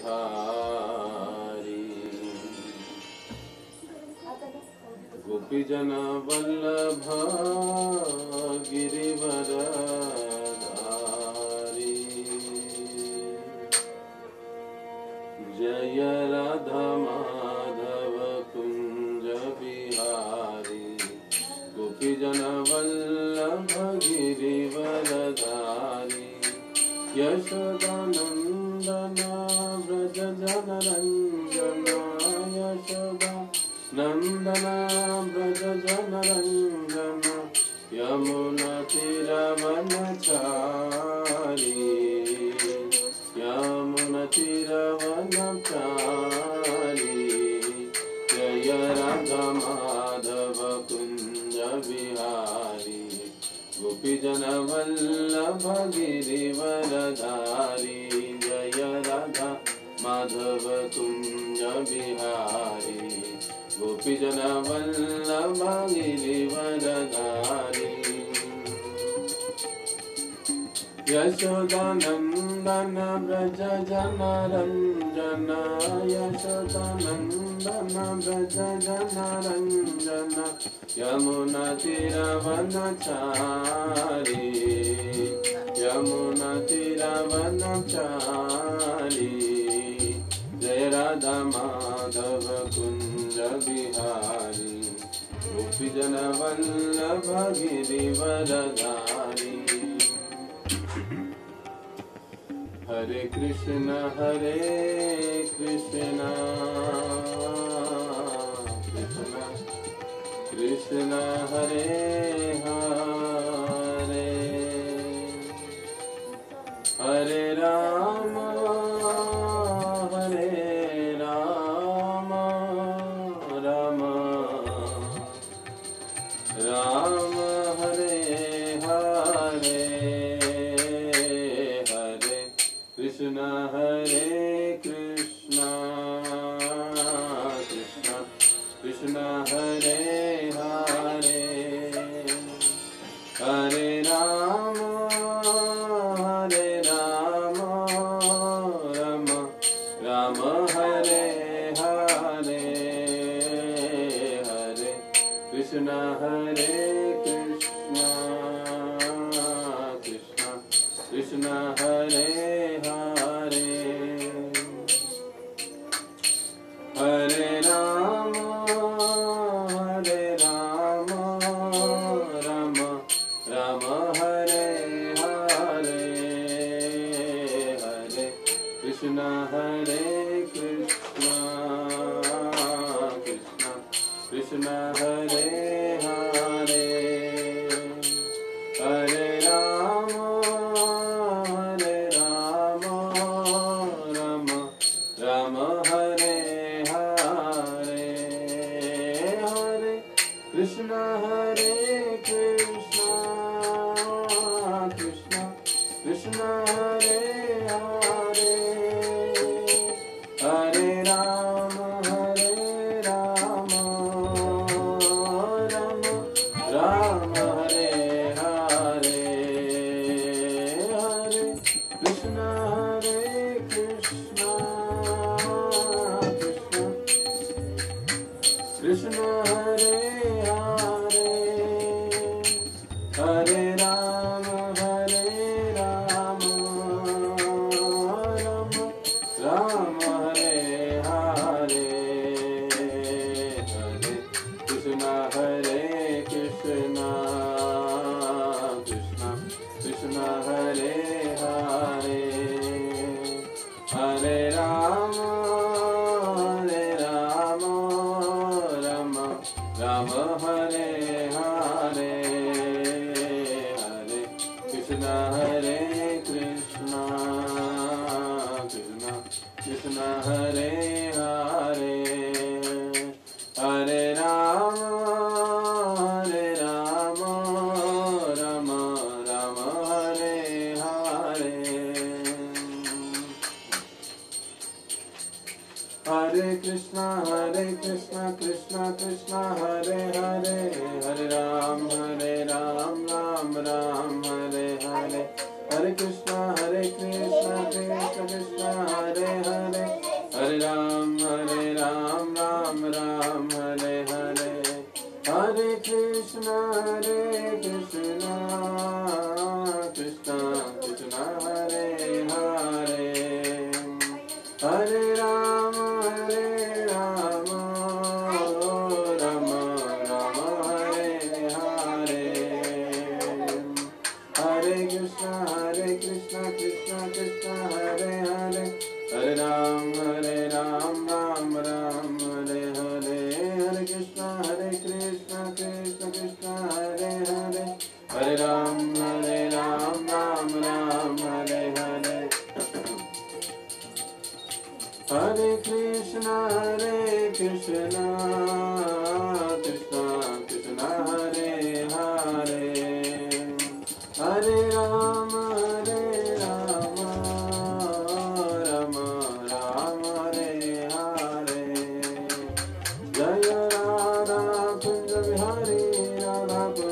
बिहारी। गोपीजन वल्लभ गिरिवरधारी। जय राधा माधव कुंज बिहारी। गोपीजन वल्लभ गिरिवरधारी। यशोदानंदन व्रज जनरंजन। यशोदा नंदन व्रज जनरंजन। यमुना तीरवनचारी। यमुना तीरवनचारी। जय राधा माधव कुंज बिहारी। गोपीजन वल्लभ गिरिवरधारी। जय राधा माधव कुंज बिहारी। गोपीजन वल्लभ गिरिवरधारी। यशोदानंदन व्रज जनरंजन। यशोदानंदन व्रज जनरंजन। यमुना तीरवनचारी। यमुना तीरवनचारी। जय राधा माधव कुंज बिहारी। गोपीजन वल्लभ गिरिवरधारी। हरे कृष्ण कृष्ण कृष्ण हरे हरे। हरे राम राम राम हरे हरे। कृष्ण हरे कृष्ण कृष्ण कृष्ण हरे हरे। हरे राम राम राम हरे हरे। हरे कृष्ण हरे कृष्ण कृष्ण कृष्ण हरे हरे। हरे राम राम राम हरे हरे। हरे कृष्ण हरे कृष्ण कृष्ण कृष्ण हरे हरे। हरे राम राम हरे हरे। हरे कृष्ण हरे कृष्ण कृष्ण कृष्ण हरे हरे। हरे राम राम राम हरे हरे। हरे कृष्ण हरे कृष्ण कृष्ण हरे हरे। हरे राम राम राम हरे हरे। हरे कृष्ण हरे कृष्ण कृष्ण कृष्ण हरे हरे। हरे राम राम हरे हरे। हरे कृष्ण हरे कृष्ण कृष्ण कृष्ण हरे हरे। हरे राम राम हरे हरे। हरे कृष्ण कृष्ण कृष्ण हरे हरे। हरे राम राम हरे हरे। हरे कृष्ण कृष्ण कृष्ण हरे हरे। कृष्णा कृष्णा कृष्णा हरे हरे हरे राम राम राम हरे हरे हरे कृष्णा कृष्णा कृष्णा हरे हरे हरे राम राम राम हरे हरे हरे कृष्णा कृष्णा कृष्णा हरे हरे हरे राम राम राम हरे हरे हरे कृष्णा कृष्णा कृष्णा हरे हरे हरे राम राम राम हरे हरे जय राधा कुंज बिहारी राधे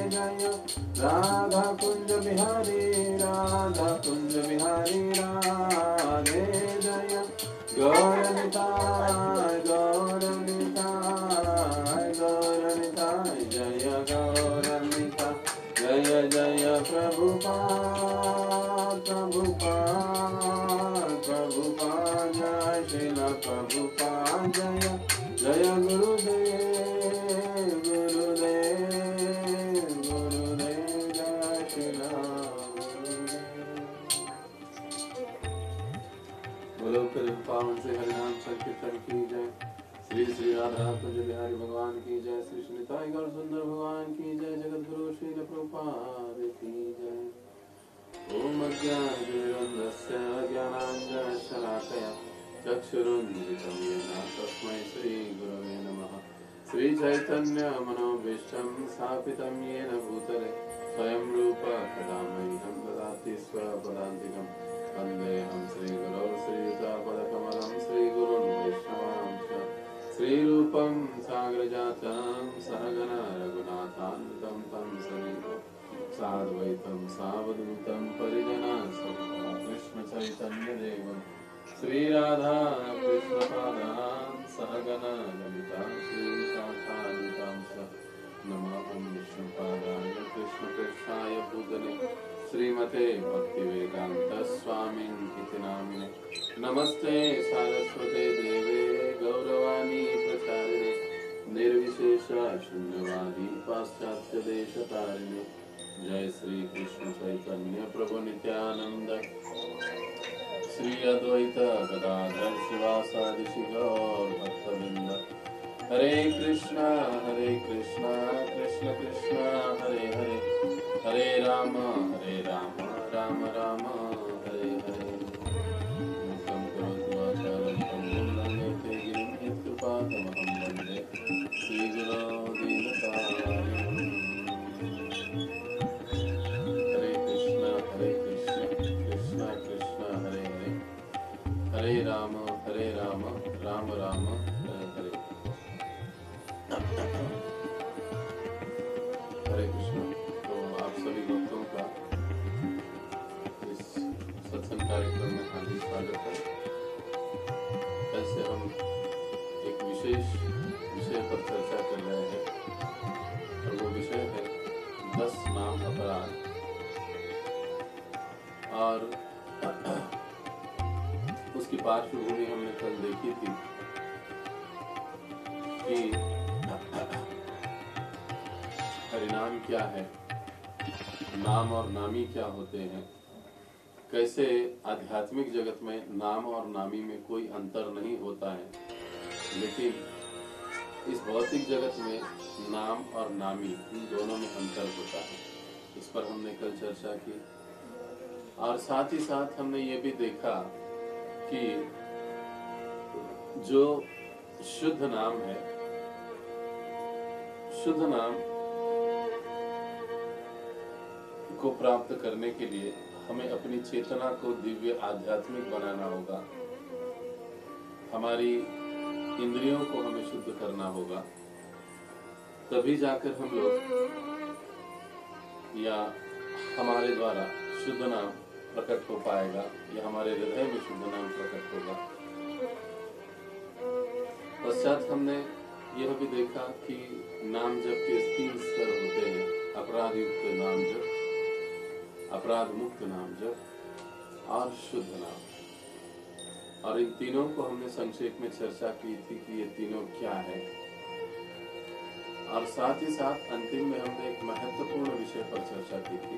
जय राधा कुंज बिहारी राधे जय गौरनिताय जय गौरनिताय जय जय प्रभुपाद जय श्रील प्रभुपाद जय जय गुरुदेव जय श्रील बोलो फिर पावन से हरिनाम संकीर्तन की जय। श्री श्री राधा कुंज बिहारी भगवान की जय। श्री श्री निताई गौर सुंदर भगवान की जय। जगत गुरु श्री प्रभुपाद की जय। ओम अज्ञानतिमिरन्धस्य ज्ञानाञ्जनशलाकया चक्षुरुन्मिलितं येन तस्मै श्रीगुरवे नमः। श्रीचैतन्यमनोभीष्टं स्थापितं येन भूतले स्वयं रूप कदा मह्यं ददाति स्वपदान्तिकं वन्देऽहं श्रीगुरौ श्रीयुतापदकमलं श्रीगुरुं वैष्णवांश्च श्रीरूपं साग्रजातं सहगण रघुनाथान्वितं तं सजीवं साद्वैतं सावधूतं परिजनासहितं कृष्ण चैतन्य देवं श्रीराधा कृष्णपादान् सहगण ललिता श्रीशाखान्वितांश्च नमामि विष्णुपादाय कृष्णप्रेष्ठाय भूतले श्रीमते भक्तिवेदान्त स्वामिनिति नामिने नमस्ते सारस्वते देवे गौरवाणी प्रचारिणे निर्विशेष शून्यवादी पाश्चात्य देशतारिणे जय श्री कृष्ण चैतन्य प्रभु नित्यानंद श्री अद्वैत गदाधर शिवासादि गौर भक्तवृंद हरे कृष्णा कृष्ण कृष्ण हरे हरे हरे राम राम राम हरे हरे मुक्तं करोतु वाचालं पङ्गुं लङ्घयते गिरिं यत्कृपातमहं वन्दे श्रीगुरो दीनतारिणम्। हरे कृष्ण कृष्ण कृष्ण हरे हरे हरे राम राम राम हरे हरे। हरे कृष्ण। तो आप सभी भक्तों का इस सत्संग कार्यक्रम में हार्दिक स्वागत है। ऐसे हम एक विशेष विषय पर चर्चा कर रहे हैं और वो विषय है 10 नाम अपराध। और उसकी पार्श्वभूमि हमने कल देखी थी कि हरिनाम क्या है, नाम और नामी क्या होते हैं, कैसे आध्यात्मिक जगत में नाम और नामी में कोई अंतर नहीं होता है, लेकिन इस भौतिक जगत में नाम और नामी इन दोनों में अंतर होता है। इस पर हमने कल चर्चा की और साथ ही साथ हमने ये भी देखा कि जो शुद्ध नाम है, शुद्ध नाम को प्राप्त करने के लिए हमें अपनी चेतना को दिव्य आध्यात्मिक बनाना होगा, हमारी इंद्रियों को हमें शुद्ध करना होगा, तभी जाकर हम लोग या हमारे द्वारा शुद्ध नाम प्रकट हो पाएगा या हमारे हृदय में शुद्ध नाम प्रकट होगा। पश्चात हमने यह भी देखा कि नाम जप के 3 स्तर होते हैं। अपराध युक्त नाम जप, अपराध मुक्त नाम जप और शुद्ध नाम। और इन तीनों को हमने संक्षेप में चर्चा की थी कि ये तीनों क्या है। और साथ ही साथ अंतिम में हमने एक महत्वपूर्ण विषय पर चर्चा की थी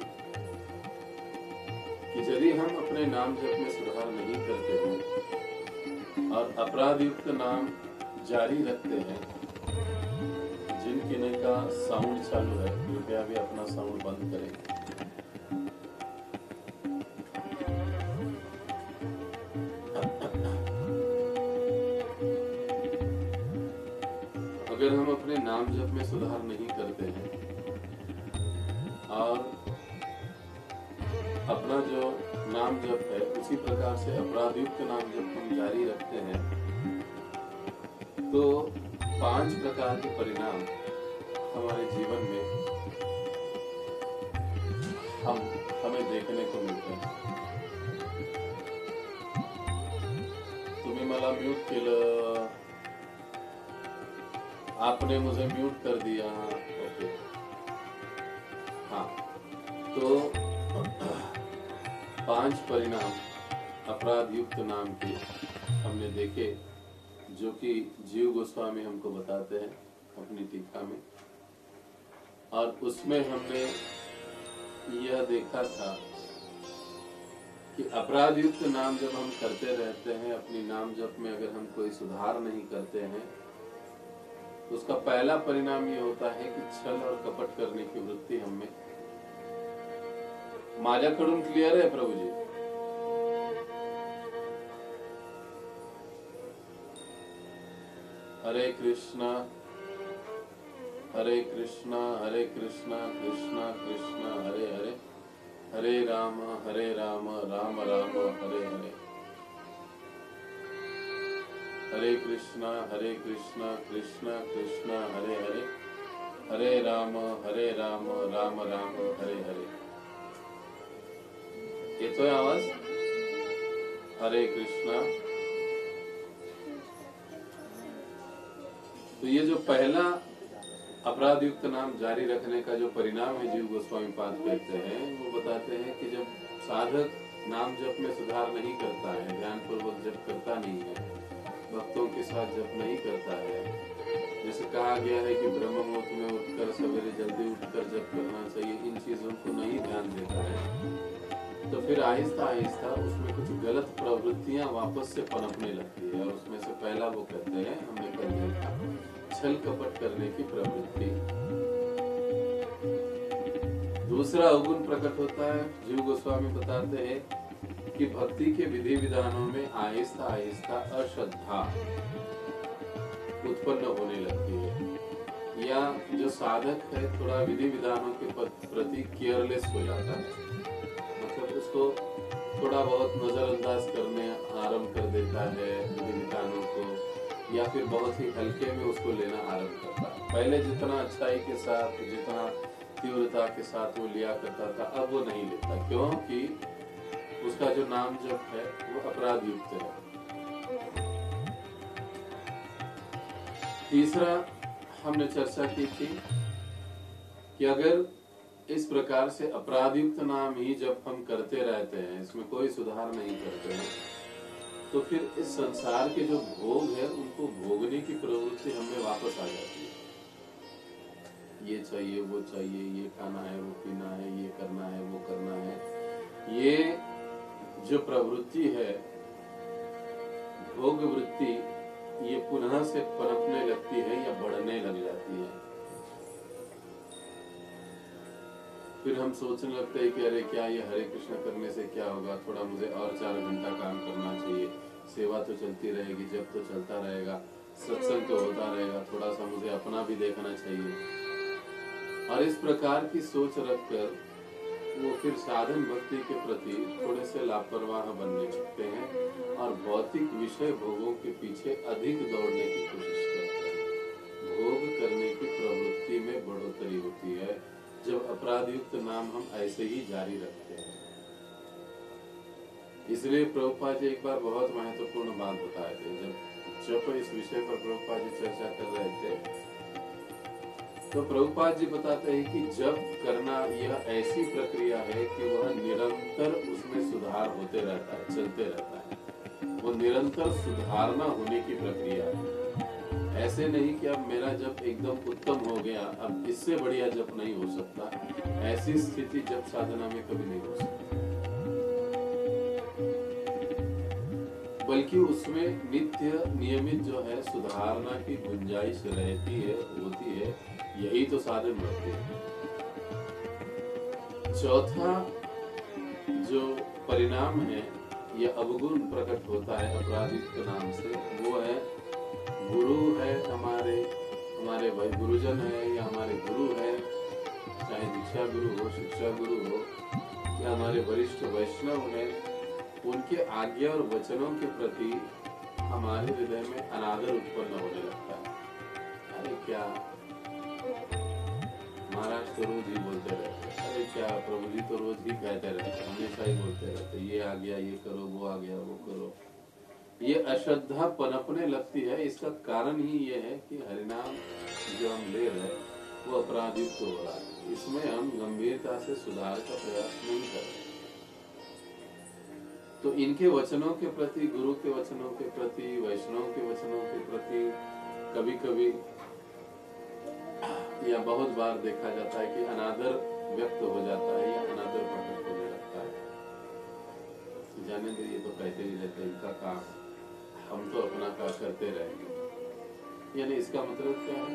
कि यदि हम अपने नाम जप में सुधार नहीं करते हैं और अपराध युक्त नाम जारी रखते हैं, जिनके का साउंड चालू है, कृपया भी अपना साउंड बंद करें। अगर हम अपने नाम जप में सुधार नहीं करते हैं और अपना जो नाम जप है उसी प्रकार से अपराध युक्त नाम जप हम जारी रखते हैं, तो 5 प्रकार के परिणाम हमारे जीवन में हमें देखने को मिलते हैं। तुम्ही मला म्यूट केलं, आपने मुझे म्यूट कर दिया। ओके, हाँ, तो 5 परिणाम अपराध युक्त नाम के हमने देखे, जो कि जीव गोस्वामी हमको बताते हैं अपनी टीका में। और उसमें हमने यह देखा था कि अपराध युक्त नाम जब हम करते रहते हैं, अपनी नाम जप में अगर हम कोई सुधार नहीं करते हैं, तो उसका पहला परिणाम ये होता है कि छल और कपट करने की वृत्ति हमें। माझ्याकडून क्लियर है प्रभु जी? हरे कृष्णा कृष्णा कृष्णा कृष्णा हरे हरे, हरे राम राम राम हरे हरे। हरे कृष्णा कृष्णा कृष्णा हरे हरे, हरे राम राम राम हरे हरे। येतोय आवाज? हरे कृष्णा। तो ये जो पहला अपराध युक्त नाम जारी रखने का जो परिणाम है, जीव गोस्वामी पाद कहते हैं, वो बताते हैं कि जब साधक नाम जप में सुधार नहीं करता है, ध्यान पूर्वक जप करता नहीं है, भक्तों के साथ जप नहीं करता है, जैसे कहा गया है कि ब्रह्म मुहूर्त में उठकर सवेरे जल्दी उठकर जप करना चाहिए, इन चीजों को नहीं ध्यान देता है, तो फिर आहिस्ता आहिस्ता उसमें कुछ गलत प्रवृत्तियां वापस से पनपने लगती है। और उसमें से पहला वो कहते हैं, हमने कल देखा, छल कपट करने की प्रवृत्ति। दूसरा अवगुण प्रकट होता है। जीव गोस्वामी बताते हैं कि भक्ति के विधि विधानों में आहिस्ता आहिस्ता अश्रद्धा उत्पन्न होने लगती है, या जो साधक है थोड़ा विधि विधानों के प्रति केयरलेस हो जाता है, मतलब उसको थोड़ा बहुत नजरअंदाज करने आरंभ कर देता है विधि विधानों को, या फिर बहुत ही हल्के में उसको लेना आरंभ करता है। पहले जितना अच्छाई के साथ, जितना तीव्रता के साथ वो लिया करता था, अब वो नहीं लेता, क्योंकि उसका जो नाम जप है वो अपराध युक्त है। तीसरा हमने चर्चा की थी कि अगर इस प्रकार से अपराध युक्त नाम ही जब हम करते रहते हैं, इसमें कोई सुधार नहीं करते हैं, तो फिर इस संसार के जो भोग है उनको भोगने की प्रवृत्ति हमें वापस आ जाती है। ये चाहिए, वो चाहिए, ये खाना है, वो पीना है, ये करना है, वो करना है। ये जो प्रवृत्ति है, भोग वृत्ति, ये पुनः से पनपने लगती है या बढ़ने लग जाती है। फिर हम सोचने लगते हैं कि अरे क्या ये हरे कृष्ण करने से क्या होगा, थोड़ा मुझे और 4 घंटा काम करना चाहिए, सेवा तो चलती रहेगी, जब तो चलता रहेगा, सत्संग तो होता रहेगा, थोड़ा सा मुझे अपना भी देखना चाहिए। और इस प्रकार की सोच रखकर वो फिर साधन भक्ति के प्रति थोड़े से लापरवाह बनने लगते हैं और भौतिक विषय भोगों के पीछे अधिक दौड़ने की कोशिश करते हैं। भोग करने की प्रवृत्ति में बढ़ोतरी होती है जब अपराध युक्त नाम हम ऐसे ही जारी रखते हैं। इसलिए प्रभुपाद जी एक बार बहुत महत्वपूर्ण बात बताए थे, जब जब इस विषय पर प्रभुपाद जी चर्चा कर रहे थे तो प्रभुपाद जी बताते हैं कि जप करना यह ऐसी प्रक्रिया है कि वह निरंतर उसमें सुधार होते रहता है, चलते रहता है। वो निरंतर सुधारना होने की प्रक्रिया है। ऐसे नहीं कि अब मेरा जप एकदम उत्तम हो गया, अब इससे बढ़िया जप नहीं हो सकता। ऐसी स्थिति जप साधना में कभी नहीं हो सकती, बल्कि उसमें नित्य नियमित जो है सुधारना की गुंजाइश रहती है, होती है। यही तो साधन बनते हैं। चौथा जो परिणाम है यह अवगुण प्रकट होता है अपराधिक के नाम से, वो है गुरु है, हमारे भाई गुरुजन है या हमारे गुरु है, चाहे दीक्षा गुरु हो, शिक्षा गुरु हो या हमारे वरिष्ठ वैष्णव है, उनके आज्ञा और वचनों के प्रति हमारे हृदय में अनादर उत्पन्न होने लगता है। अरे क्या महाराज तो रोज ही बोलते रहते, अरे क्या प्रभु जी तो रोज ही कहते रहते, हमेशा ही बोलते रहते, ये आ गया ये करो, वो आ गया वो करो। ये अश्रद्धा पनपने लगती है। इसका कारण ही ये है कि हरिनाम जो हम ले रहे हैं वो अपराधयुक्त हो रहा है। इसमें हम गंभीरता से सुधार का प्रयास नहीं कर रहे। तो इनके वचनों के प्रति, गुरु के वचनों के प्रति, वैष्णव के वचनों के प्रति कभी कभी या बहुत बार देखा जाता है कि अनादर व्यक्त हो जाता है या अनादर प्रकट होने लगता है। जाने दे, ये तो कहते ही रहते हैं, इनका काम, हम तो अपना काम करते रहेंगे। यानी इसका मतलब क्या है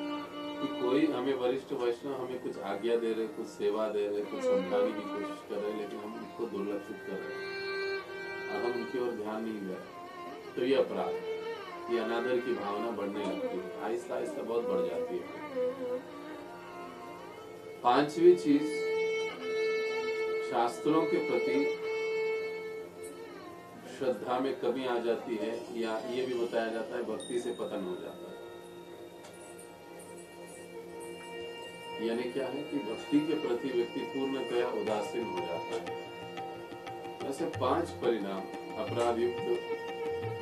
कि कोई हमें वरिष्ठ वैष्णव हमें कुछ आज्ञा दे रहे, कुछ सेवा दे रहे, कुछ समझाने की कोशिश कर रहे, लेकिन हम उनको दुर्लक्षित कर रहे हैं और हम उनकी ओर ध्यान नहीं दे रहे, तो ये अपराध है। ये अनादर की भावना बढ़ने लगती है, आहिस्ता आहिस्ता बहुत बढ़ जाती है। पांचवी चीज, शास्त्रों के प्रति श्रद्धा में कमी आ जाती है, या ये भी बताया जाता है भक्ति से पतन हो जाता है। यानी क्या है कि भक्ति के प्रति व्यक्ति पूर्णतया उदासीन हो जाता है। ऐसे 5 परिणाम अपराधयुक्त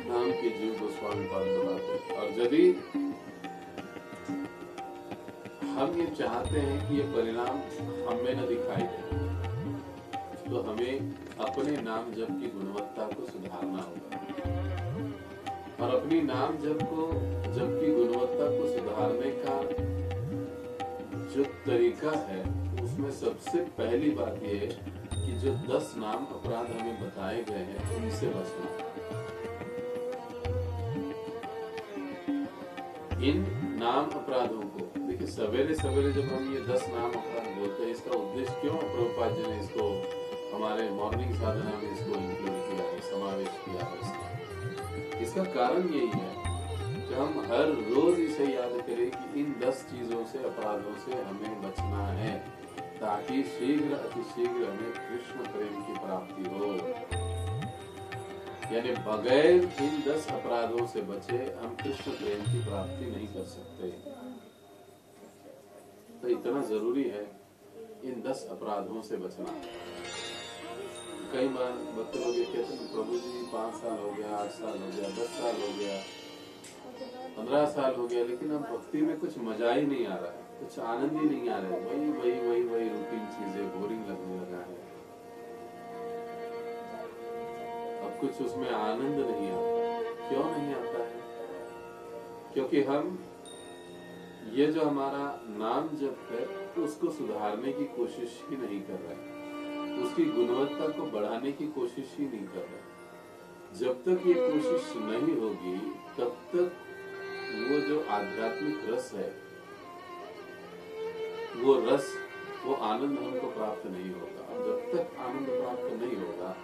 नाम के जीव गोस्वामी पाद बताते हैं। और यदि हम ये चाहते हैं कि ये परिणाम हमें न दिखाई दे, तो हमें अपने नाम जप की गुणवत्ता को सुधारना होगा। और अपनी नाम जप की गुणवत्ता को सुधारने का जो तरीका है, उसमें सबसे पहली बात यह है कि जो 10 नाम अपराध हमें बताए गए हैं उनसे बचना। इन नाम अपराधों को देखिए, सवेरे सवेरे जब हम ये 10 नाम अपराध बोलते हैं, इसका उद्देश्य क्यों प्रभुपाद जी ने इसको हमारे मॉर्निंग साधना में इसको इंक्लूड किया है, समावेश किया है। इसका कारण यही है कि हम हर रोज इसे याद करें कि इन 10 चीजों से, अपराधों से हमें बचना है, ताकि शीघ्र अतिशीघ्र हमें कृष्ण प्रेम की प्राप्ति हो। यानी बगैर इन 10 अपराधों से बचे हम कृष्ण प्रेम की प्राप्ति नहीं कर सकते। तो इतना जरूरी है इन 10 अपराधों से बचना। कई बार बच्चे लोग ये कहते हैं, प्रभु जी 5 साल हो गया, 8 साल हो गया, 10 साल हो गया, 15 साल हो गया, लेकिन अब भक्ति में कुछ मजा ही नहीं आ रहा है, कुछ आनंद ही नहीं आ रहा है, वही रूटीन चीजें, बोरिंग लगने लगा है, अब कुछ उसमें आनंद नहीं आता। क्यों नहीं आता है? क्योंकि हम ये जो हमारा नाम जप है उसको सुधारने की कोशिश ही नहीं कर रहे, उसकी गुणवत्ता को बढ़ाने की कोशिश ही नहीं कर रहे। जब तक ये कोशिश नहीं होगी तब तक वो जो आध्यात्मिक रस है, वो आनंद हमको प्राप्त नहीं होगा। जब तक आनंद प्राप्त नहीं होगा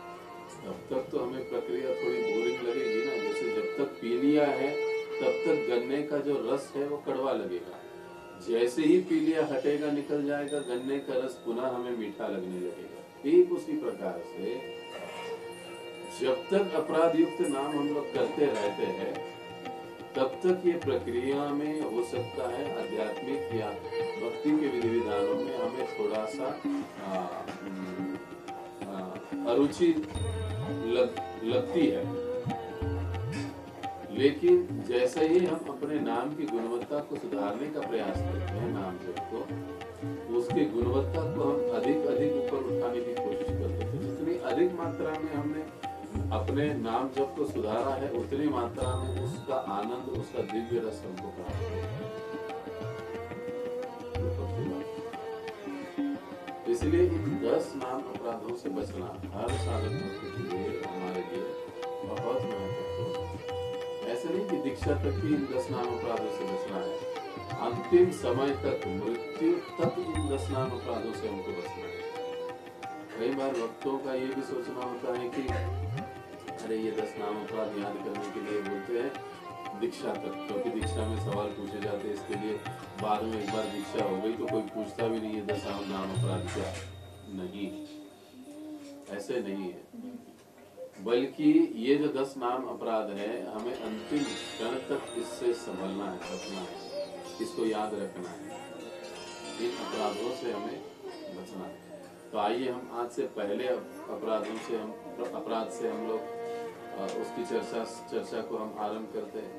तब तक तो हमें प्रक्रिया थोड़ी बोरिंग लगेगी ना। जैसे जब तक पी लिया है तब तक गन्ने का जो रस है वो कड़वा लगेगा, जैसे ही पी लिया हटेगा, निकल जाएगा, गन्ने का रस पुनः हमें मीठा लगने लगेगा। ठीक उसी प्रकार से जब तक अपराध युक्त नाम हम लोग करते रहते हैं तब तक ये प्रक्रिया में हो सकता है आध्यात्मिक या भक्ति के विधि विधानों में हमें थोड़ा सा अरुचि लगती है। लेकिन जैसे ही हम अपने नाम की गुणवत्ता को सुधारने का प्रयास करते हैं, नाम जप को, उसकी गुणवत्ता को हम अधिक अधिक ऊपर उठाने की कोशिश करते हैं। जितनी अधिक मात्रा में हमने अपने नाम जप को सुधारा है, उतनी मात्रा में उसका आनंद, उसका दिव्य रस हमको प्राप्त होगा। इसलिए इन 10 नाम अपराधों से बचना हर साधक भक्त के लिए, हमारे लिए बहुत महत्वपूर्ण है। ऐसे नहीं कि दीक्षा तक ही इन 10 नाम अपराधों से बचना है, अंतिम समय तक, मृत्यु तक इन 10 नाम अपराधों से हमको बचना है। कई बार भक्तों का ये भी सोचना होता है कि अरे ये 10 नाम अपराध याद करने के लिए बोलते हैं दीक्षा तक, क्योंकि दीक्षा में सवाल पूछे जाते हैं, इसके लिए बाद में एक बार दीक्षा हो गई तो कोई पूछता भी नहीं है 10 नाम अपराध क्या। नहीं, ऐसे नहीं है, बल्कि ये जो 10 नाम अपराध है, हमें अंतिम क्षण तक इससे संभलना है, बचना है, इसको याद रखना है, इन अपराधों से हमें बचना है। तो आइए हम आज से पहले अपराध से हम लोग उसकी चर्चा को हम आरंभ करते हैं।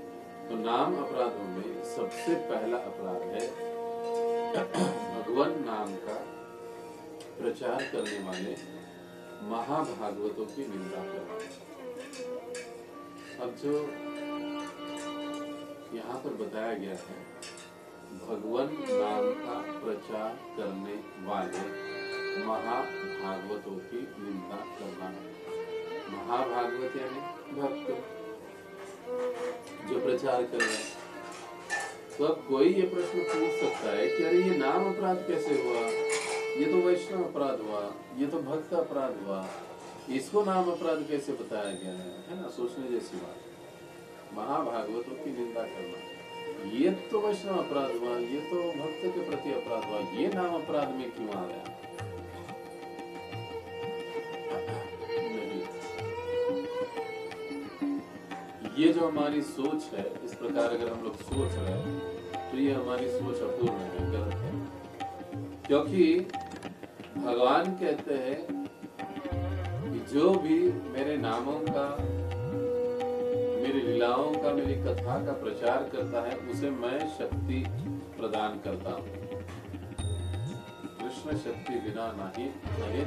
तो नाम अपराधों में सबसे पहला अपराध है भगवान नाम का प्रचार करने वाले महाभागवतों की निंदा करना। अब जो यहाँ पर बताया गया है, भगवान नाम का प्रचार करने वाले महाभागवतों की निंदा करना। महाभागवत यानी भक्त जो प्रचार कर रहे हैं। तो अब कोई ये प्रश्न पूछ सकता है कि अरे ये नाम अपराध कैसे हुआ, ये तो वैष्णव अपराध हुआ, ये तो भक्त अपराध हुआ, इसको नाम अपराध कैसे बताया गया है ना? सोचने जैसी बात। महाभागवतों की निंदा करना, ये तो वैष्णव अपराध हुआ, ये तो भक्त के प्रति अपराध हुआ, ये नाम अपराध में क्यों आ गया? ये जो हमारी सोच है, इस प्रकार अगर हम लोग सोच रहे हैं तो ये हमारी सोच अपूर्ण है, गलत है। क्योंकि भगवान कहते हैं कि जो भी मेरे नामों का, मेरी लीलाओं का, मेरी कथा का प्रचार करता है, उसे मैं शक्ति प्रदान करता हूँ। कृष्ण शक्ति बिना नहीं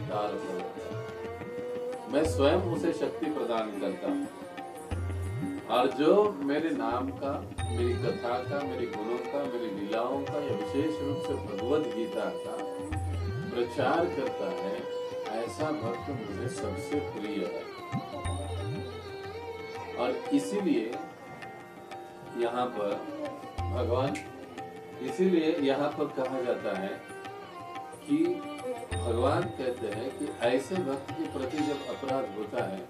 तार पर, मैं स्वयं उसे शक्ति प्रदान करता हूँ। और जो मेरे नाम का, मेरी कथा का, मेरे गुणों का, मेरी लीलाओं का, या विशेष रूप से भगवद गीता का प्रचार करता है, ऐसा भक्त मुझे सबसे प्रिय है। और इसीलिए यहाँ पर कहा जाता है कि भगवान कहते हैं कि ऐसे भक्त के प्रति जब अपराध होता है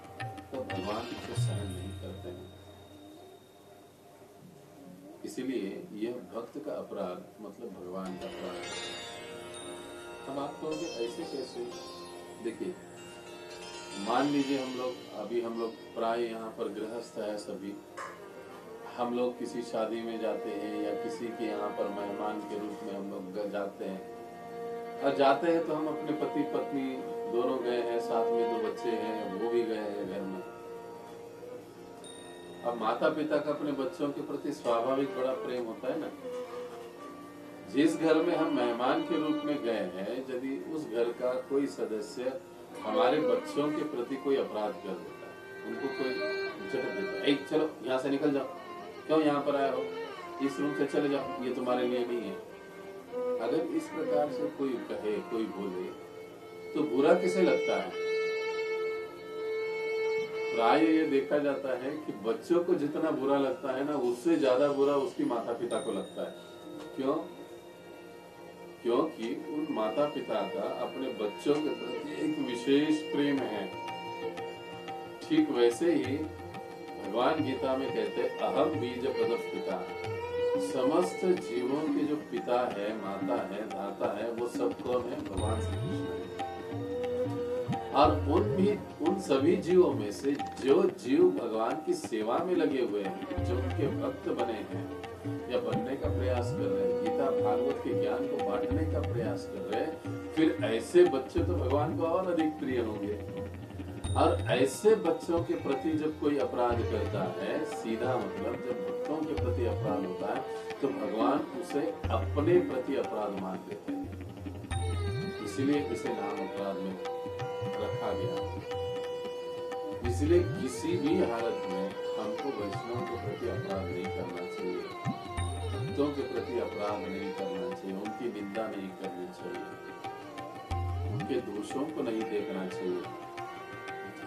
तो भगवान उसे सहन नहीं करते हैं। इसीलिए यह भक्त का अपराध मतलब भगवान का अपराध है। अब आप कहोगे ऐसे कैसे? देखिए, मान लीजिए हम लोग प्राय यहाँ पर गृहस्थ है सभी, हम लोग किसी शादी में जाते हैं या किसी के यहाँ पर मेहमान के रूप में हम लोग जाते हैं, और जाते हैं तो हम अपने पति पत्नी दोनों गए हैं, साथ में 2 बच्चे हैं, वो भी गए हैं घर में। अब माता पिता का अपने बच्चों के प्रति स्वाभाविक बड़ा प्रेम होता है ना। जिस घर में हम मेहमान के रूप में गए हैं, यदि उस घर का कोई सदस्य हमारे बच्चों के प्रति कोई अपराध कर देता है, उनको कोई झटक देता है, चलो यहाँ से निकल जाओ, क्यों यहाँ पर आए हो, इस रूम से चले जाओ, ये तुम्हारे लिए नहीं है। अगर इस प्रकार से कोई कहे, कोई बोले, तो बुरा किसे लगता है? प्राय ये देखा जाता है कि बच्चों को जितना बुरा लगता है ना, उससे ज्यादा बुरा उसकी माता पिता को लगता है। क्यों? क्योंकि उन माता पिता का अपने बच्चों के प्रति एक विशेष प्रेम है। ठीक वैसे ही भगवान गीता में कहते हैं, अहम बीज प्रदप पिता। समस्त जीवों के जो पिता है, माता है, दाता है, वो सब कौन है? भगवान श्री कृष्ण है। और उन सभी जीवों में से जो जीव भगवान की सेवा में लगे हुए हैं, जो उनके भक्त बने हैं या बनने का प्रयास कर रहे हैं, गीता भागवत के ज्ञान को बांटने का प्रयास कर रहे हैं, फिर ऐसे बच्चे तो भगवान को और अधिक प्रिय होंगे। और ऐसे बच्चों के प्रति जब कोई अपराध करता है, सीधा मतलब जब भक्तों के प्रति अपराध होता है तो भगवान उसे अपने प्रति अपराध मान लेते हैं। इसलिए इसे नाम अपराध में रखा गया। इसलिए किसी भी हालत में हमको वैष्णव के प्रति अपराध नहीं करना चाहिए, भक्तों के प्रति अपराध नहीं करना चाहिए, उनकी निंदा नहीं करनी चाहिए, उनके दोषों को नहीं देखना चाहिए।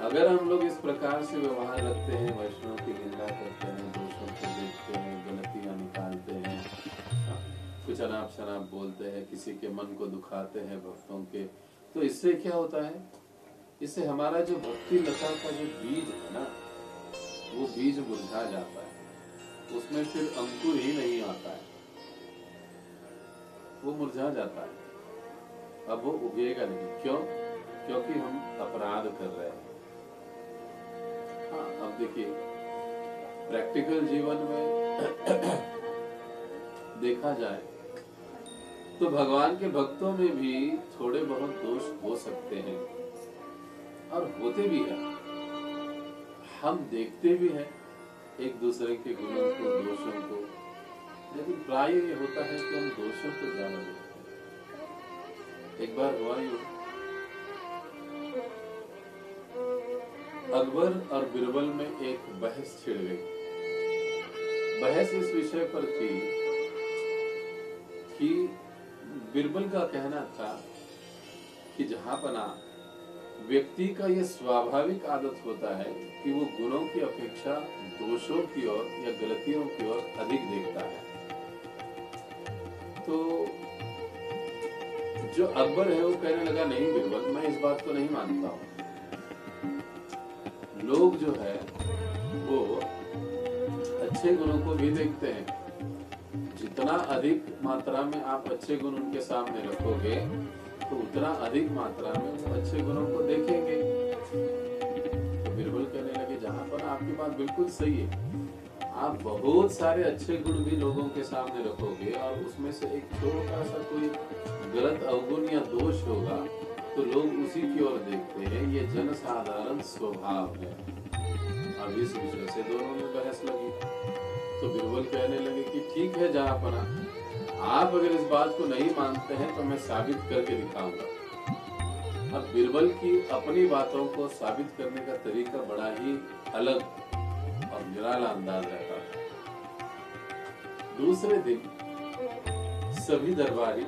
अगर हम लोग इस प्रकार से व्यवहार रखते हैं, वैष्णव की निंदा करते हैं, दोषों को देखते हैं, गलतियां निकालते हैं, कुछ अनाप शनाप बोलते हैं, किसी के मन को दुखाते हैं भक्तों के, तो इससे क्या होता है, इससे हमारा जो भक्ति लता का जो बीज है ना, वो बीज मुरझा जाता है, उसमें फिर अंकुर ही नहीं आता है, वो मुरझा जाता है, अब वो उगेगा नहीं। क्यों? क्योंकि हम अपराध कर रहे हैं। हाँ, अब देखिए प्रैक्टिकल जीवन में देखा जाए तो भगवान के भक्तों में भी थोड़े बहुत दोष हो सकते हैं और होते भी हैं। हम देखते भी हैं एक दूसरे के गुणों को, दोषों को, लेकिन प्राय ये होता है कि हम दोषों को ज्यादा देखते हैं। एक बार हुआ यूं, अकबर और बिरबल में एक बहस छिड़ गई। बहस इस विषय पर थी कि बिरबल का कहना था कि जहांपना व्यक्ति का ये स्वाभाविक आदत होता है कि वो गुणों की अपेक्षा दोषों की ओर या गलतियों की ओर अधिक देखता है। तो जो अकबर है वो कहने लगा, नहीं बिरबल, मैं इस बात को नहीं मानता हूं। लोग जो है वो अच्छे गुणों को भी देखते हैं। जितना अधिक मात्रा में आप अच्छे गुण उनके सामने रखोगे तो उतना अधिक मात्रा में वो अच्छे गुणों को देखेंगे। तो बिरबल कहने लगे, जहां पर आपकी बात बिल्कुल सही है, आप बहुत सारे अच्छे गुण भी लोगों के सामने रखोगे और उसमें से एक छोटा सा कोई गलत अवगुण या दोष होगा तो लोग उसी की ओर देखते हैं। ये जनसाधारण स्वभाव है। अब इस विषय से दोनों में बहस लगी। तो बिरबल कहने लगे कि ठीक है जहांपना, आप अगर इस बात को नहीं मानते हैं तो मैं साबित करके दिखाऊंगा। अब बिरबल की अपनी बातों को साबित करने का तरीका बड़ा ही अलग और निराला अंदाज रहता है। दूसरे दिन सभी दरबारी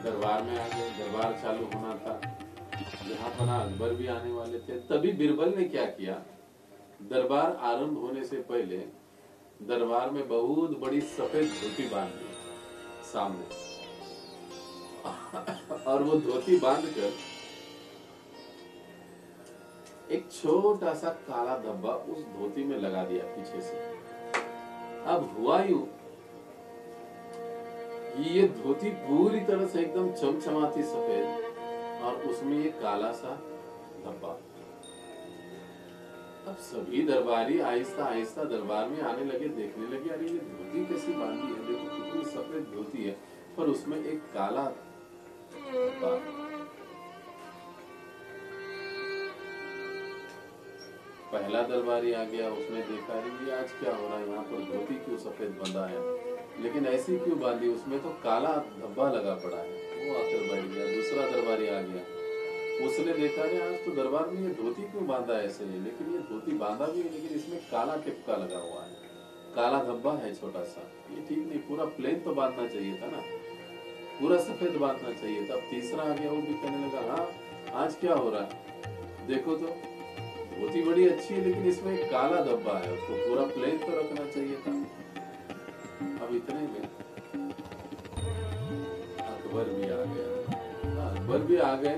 दरबार में आ गए। दरबार चालू होना था, जहांपना अकबर भी आने वाले थे। तभी बिरबल ने क्या किया, दरबार आरंभ होने से पहले दरबार में बहुत बड़ी सफेद धोती बांध दी सामने, और वो धोती बांधकर एक छोटा सा काला धब्बा उस धोती में लगा दिया पीछे से। अब हुआ यूं, ये धोती पूरी तरह से एकदम चमचमाती सफेद और उसमें ये काला सा धब्बा। अब सभी दरबारी आहिस्ता आहिस्ता दरबार में आने लगे, देखने लगे, अरे ये धोती कैसी बांधी है, देखो कितनी सफेद धोती है पर उसमें एक काला धब्बा। पहला दरबारी आ गया, उसने देखा, अरे ये आज क्या हो रहा है, यहाँ पर धोती क्यों सफेद बंधा है, लेकिन ऐसी क्यों बांधी, उसमें तो काला धब्बा लगा पड़ा है। वो आकर बैठ गया। दूसरा दरबारी आ गया, उसने देखा, अरे आज तो दरबार में ये धोती क्यों बांधा है ऐसे, लेकिन ये धोती बांधा भी है लेकिन इसमें काला टिपका लगा हुआ है, काला धब्बा है छोटा सा, ये ठीक नहीं, पूरा प्लेन तो बांधना चाहिए था ना, पूरा सफेद बांधना चाहिए था। अब तीसरा आ गया, वो भी कहने लगा, हाँ आज क्या हो रहा है, देखो तो धोती बड़ी अच्छी है लेकिन इसमें एक काला धब्बा है, उसको पूरा प्लेन तो रखना चाहिए था। अब इतने में अकबर भी आ गया। अकबर भी आ गए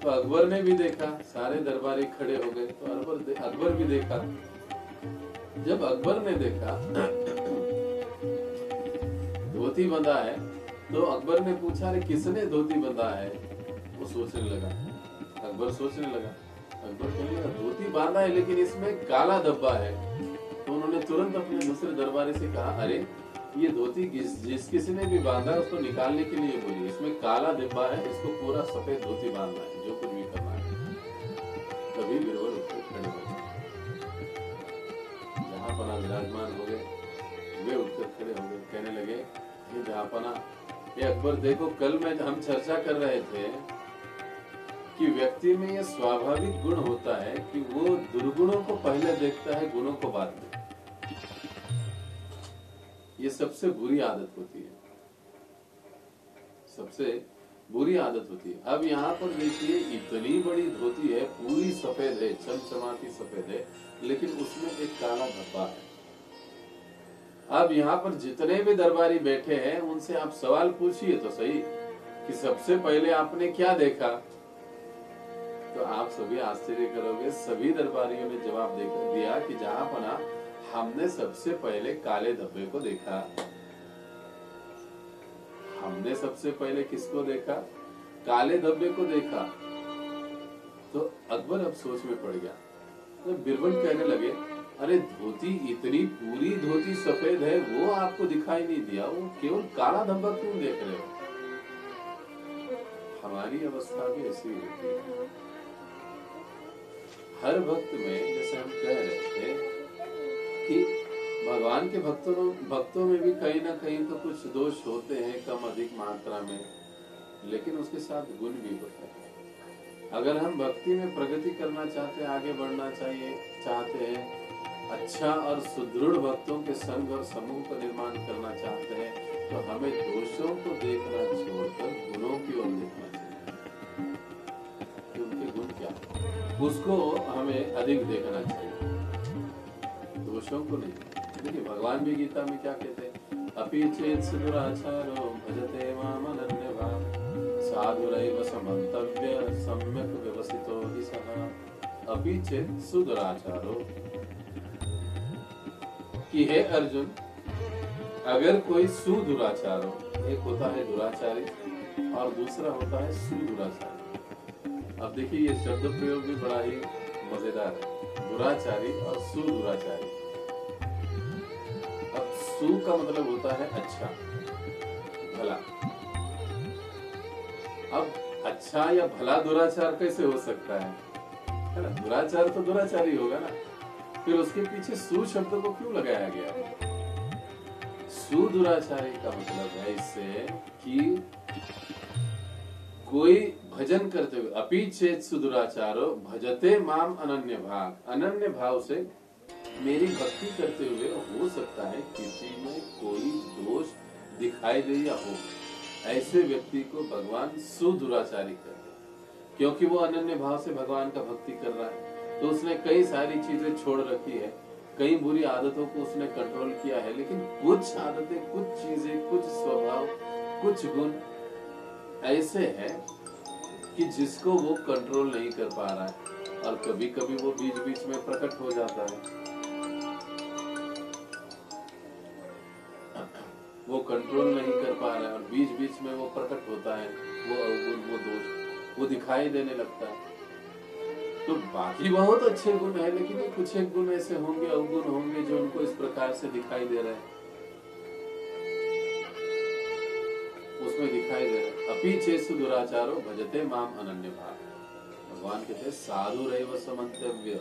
तो अकबर ने भी देखा, सारे दरबारी खड़े हो गए तो अकबर भी देखा। जब अकबर ने देखा धोती बंधा है तो अकबर ने पूछा, अरे किसने धोती बंधा है, वो सोचने लगा। अकबर सोचने लगा, अकबर कहने लगा, धोती बांधा है लेकिन इसमें काला धब्बा है। तो उन्होंने तुरंत अपने दूसरे दरबारी से कहा, अरे ये धोती जिस किसी ने भी बांधा है उसको निकालने के लिए बोलिए, इसमें काला धब्बा है, इसको पूरा सफेद धोती बांधना है, जो कुछ भी करना है। तभी तभी बीरबल उठकर खड़े हो गए। जहांपना विराजमान हो गए, वे उठकर खड़े हो गए, कहने लगे, ये जहांपना, ये अकबर देखो, कल में हम चर्चा कर रहे थे कि व्यक्ति में यह स्वाभाविक गुण होता है कि वो दुर्गुणों को पहले देखता है, गुणों को बाद में। ये सबसे बुरी आदत होती है, सबसे बुरी आदत होती है। अब यहाँ पर देखिए, इतनी बड़ी धोती है, पूरी सफेद है, चमचमाती सफेद है, लेकिन उसमें एक काला धब्बा है। अब यहाँ पर जितने भी दरबारी बैठे हैं, उनसे आप सवाल पूछिए तो सही कि सबसे पहले आपने क्या देखा, तो आप सभी आश्चर्य करोगे। सभी दरबारियों ने जवाब दिया कि जहांपना, हमने सबसे पहले काले धब्बे को देखा। हमने सबसे पहले किसको देखा? काले धब्बे को देखा। तो अकबर अब सोच में पड़ गया। तो बीरबल कहने लगे, अरे धोती, इतनी पूरी धोती सफेद है, वो आपको दिखाई नहीं दिया, वो केवल काला धब्बा क्यों देख रहे हो? हमारी अवस्था भी ऐसी होती है। हर भक्त में, जैसे हम कह रहे थे कि भगवान के भक्तों में भी कहीं ना कहीं तो कुछ दोष होते हैं, कम अधिक मात्रा में, लेकिन उसके साथ गुण भी होते हैं। अगर हम भक्ति में प्रगति करना चाहते हैं, आगे बढ़ना चाहते हैं, अच्छा और सुदृढ़ भक्तों के संग और समूह का निर्माण करना चाहते हैं, तो हमें दोषों को देखना छोड़कर गुणों की ओर देखना चाहिए। उनके गुण क्या, उसको हमें अधिक देखना चाहिए, दोषों को नहीं। देखिए, भगवान भी गीता में क्या कहते हैं, अपि चेत् सुदुराचारो भजते माम अनन्यभाव साधुरैव समन्तव्य सम्यक् व्यवसितो हि सः। अपि चेत् सुदुराचारो, कि हे अर्जुन, अगर कोई सुदुराचारो, एक होता है दुराचारी और दूसरा होता है सुदुराचारी। अब देखिए, ये शब्द प्रयोग भी बड़ा ही मजेदार है, दुराचारी और सुदुराचारी। अब सु का मतलब होता है अच्छा, भला। अब अच्छा या भला दुराचार कैसे हो सकता है ना? दुराचार तो दुराचारी होगा ना, फिर उसके पीछे सु शब्द को क्यों लगाया गया है? सुदुराचारी का मतलब है इससे कि कोई भजन करते हुए, अपि चेत् सुदुराचारो भजते माम अनन्य भाव, अनन्य भाव से मेरी भक्ति करते हुए हो सकता है किसी में कोई दोष दिखाई दे या हो, ऐसे व्यक्ति को भगवान सुदुराचारी कहते हैं। क्योंकि वो अनन्य भाव से भगवान का भक्ति कर रहा है, तो उसने कई सारी चीजें छोड़ रखी है, कई बुरी आदतों को उसने कंट्रोल किया है, लेकिन कुछ आदतें, कुछ चीजें, कुछ स्वभाव, कुछ गुण ऐसे हैं कि जिसको वो कंट्रोल नहीं कर पा रहा है, और कभी कभी वो बीच बीच में प्रकट हो जाता है। वो कंट्रोल नहीं कर पा रहा है और बीच बीच में वो प्रकट होता है, वो अवगुण, वो दोष, वो दिखाई देने लगता है। तो बाकी बहुत अच्छे गुण है, लेकिन ये कुछ एक गुण ऐसे होंगे, अवगुण होंगे, जो उनको इस प्रकार से दिखाई दे रहे हैं, उसमें दिखाई दे रहा है। अपि चेत् सुदुराचारो भजते माम अनन्य भाव। भगवान कहते हैं साधुरैव समन्तव्य,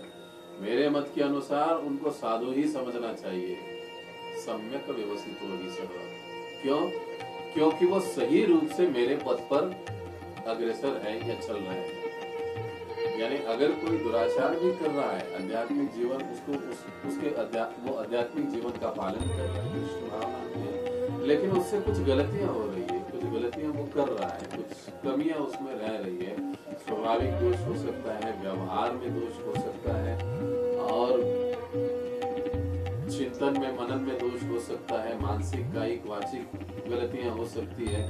मेरे मत के अनुसार उनको साधु ही समझना चाहिए। सम्यक व्यवसितो हि सः, क्यों? क्योंकि वो सही रूप से मेरे पथ पर अग्रसर है या चल रहे हैं। यानी अगर कोई दुराचार भी कर रहा है, आध्यात्मिक जीवन उसके वो आध्यात्मिक जीवन का पालन कर रहा है, कृष्ण भावना में, लेकिन उससे कुछ गलतियां हो रही है, कुछ गलतियां वो कर रहा है, कुछ कमियां उसमें रह रही है, स्वाभाविक दोष हो सकता है, व्यवहार में दोष हो सकता है, और चिंतन में, मनन में दोष हो सकता है, मानसिक, कायिक, वाचिक गलतियां हो सकती है।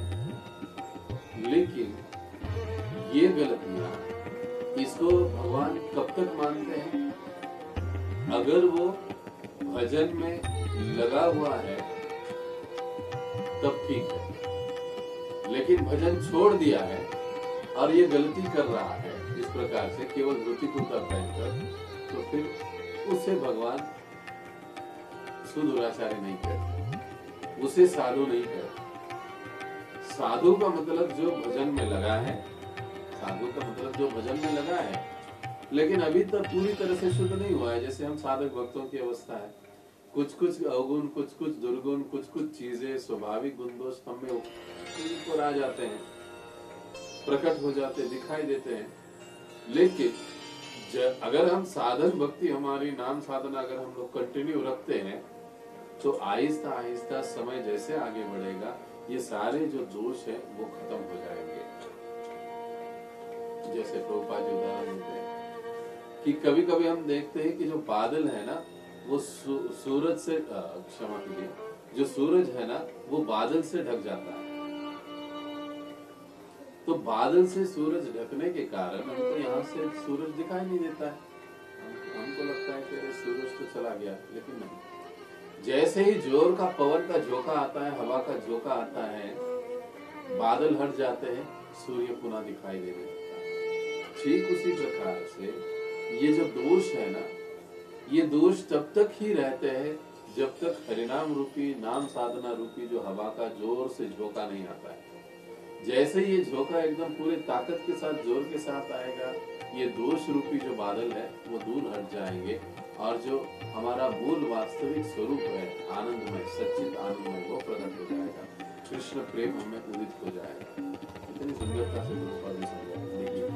लेकिन ये गलतियां, इसको भगवान कब तक मानते हैं? अगर वो भजन में लगा हुआ है तब ठीक है, लेकिन भजन छोड़ दिया है और ये गलती कर रहा है इस प्रकार से, केवल धोती कुर्ता पहनकर, तो फिर उसे भगवान सुदुराचारी नहीं कहते, उसे साधु नहीं कहते। साधु का मतलब जो भजन में लगा है, साधु का मतलब जो भजन में लगा है, लेकिन अभी तक पूरी तरह से शुद्ध नहीं हुआ है। जैसे हम साधक भक्तों की अवस्था है, कुछ कुछ अवगुण, कुछ कुछ दुर्गुण, कुछ कुछ चीजें, स्वाभाविक गुण दोष हम में ऊपर आ जाते हैं, प्रकट हो जाते, दिखाई देते हैं। लेकिन अगर हम साधन भक्ति, हमारी नाम साधना अगर हम लोग कंटिन्यू रखते हैं, तो आहिस्ता आहिस्ता समय जैसे आगे बढ़ेगा, ये सारे जो दोष है वो खत्म हो जाएंगे। जैसे प्रभुपाद जी उदाहरण देते हैं कि कभी कभी हम देखते हैं कि जो बादल है ना, वो सूरज से, क्षमा कीजिए, जो सूरज है ना वो बादल से ढक जाता है। तो बादल से सूरज ढकने के कारण हमको यहाँ से सूरज दिखाई नहीं देता है। हमको लगता है कि सूरज तो चला गया, लेकिन नहीं। जैसे ही जोर का पवन का झोंका आता है, हवा का झोंका आता है, बादल हट जाते हैं, सूर्य पुनः दिखाई देने लगता है। ठीक उसी प्रकार से ये जो दोष है ना, ये दोष तब तक ही रहते हैं जब तक हरिनाम रूपी, नाम साधना रूपी जो हवा का जोर से झोंका नहीं आता है। जैसे ये झोंका एकदम पूरे ताकत के साथ, जोर के साथ आएगा, ये दोष रूपी जो बादल है वो दूर हट जाएंगे, और जो हमारा मूल वास्तविक स्वरूप है, आनंदमय, सच्चित आनंदमय, वो प्रकट हो जाएगा। कृष्ण प्रेम हमें उदित हो जाएगा। इतनी सुंदरता से देखिए,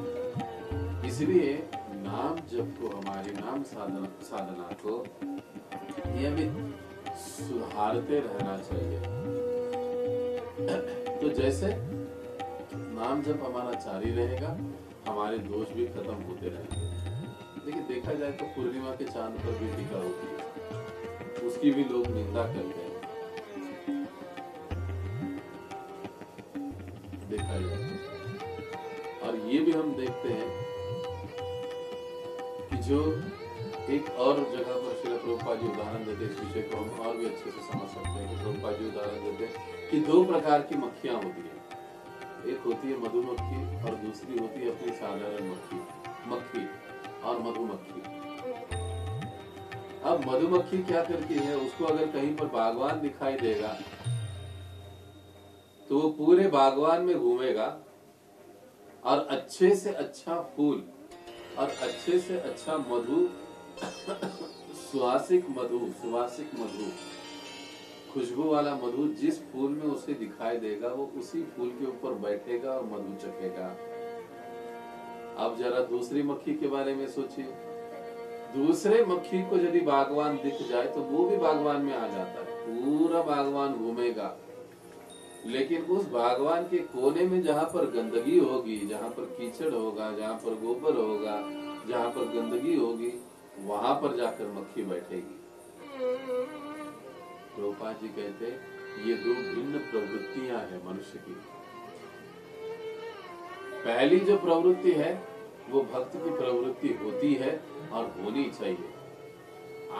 इसलिए नाम जप को, हमारी नाम साधना को नियमित सुधारते रहना चाहिए। तो जैसे नाम जप हमारा जारी रहेगा, हमारे दोष भी खत्म होते रहेंगे। देखिए, देखा जाए तो पूर्णिमा के चांद पर भी टीका होती है, उसकी भी लोग निंदा करते हैं। देखा जाए, और ये भी हम देखते हैं कि जो एक और जगह पर श्री प्रभुपाद जी उदाहरण देते, इस विषय को हम और भी अच्छे से समझ सकते हैं कि प्रभुपाद जी उदाहरण देते कि दो प्रकार की मक्खियां होती है। एक होती है मधुमक्खी और दूसरी होती है अपनी साधारण मक्खी और मधुमक्खी। अब मधुमक्खी क्या करती है, उसको अगर कहीं पर बागवान दिखाई देगा तो वो पूरे बागवान में घूमेगा और अच्छे से अच्छा फूल और अच्छे से अच्छा मधु, सुवासिक मधु, खुशबू वाला मधु जिस फूल में उसे दिखाई देगा, वो उसी फूल के ऊपर बैठेगा और मधु चखेगा। अब जरा दूसरी मक्खी के बारे में सोचिए। दूसरे मक्खी को यदि बागवान दिख जाए तो वो भी बागवान में आ जाता है, पूरा बागवान घूमेगा, लेकिन उस बागवान के कोने में जहां पर गंदगी होगी, जहां पर कीचड़ होगा, जहां पर गोबर होगा, जहां पर गंदगी होगी, वहां पर जाकर मक्खी बैठेगी। प्रभुपाद जी कहते ये दो भिन्न प्रवृत्तियां हैं मनुष्य की। पहली जो प्रवृत्ति है वो भक्त की प्रवृत्ति होती है और होनी चाहिए।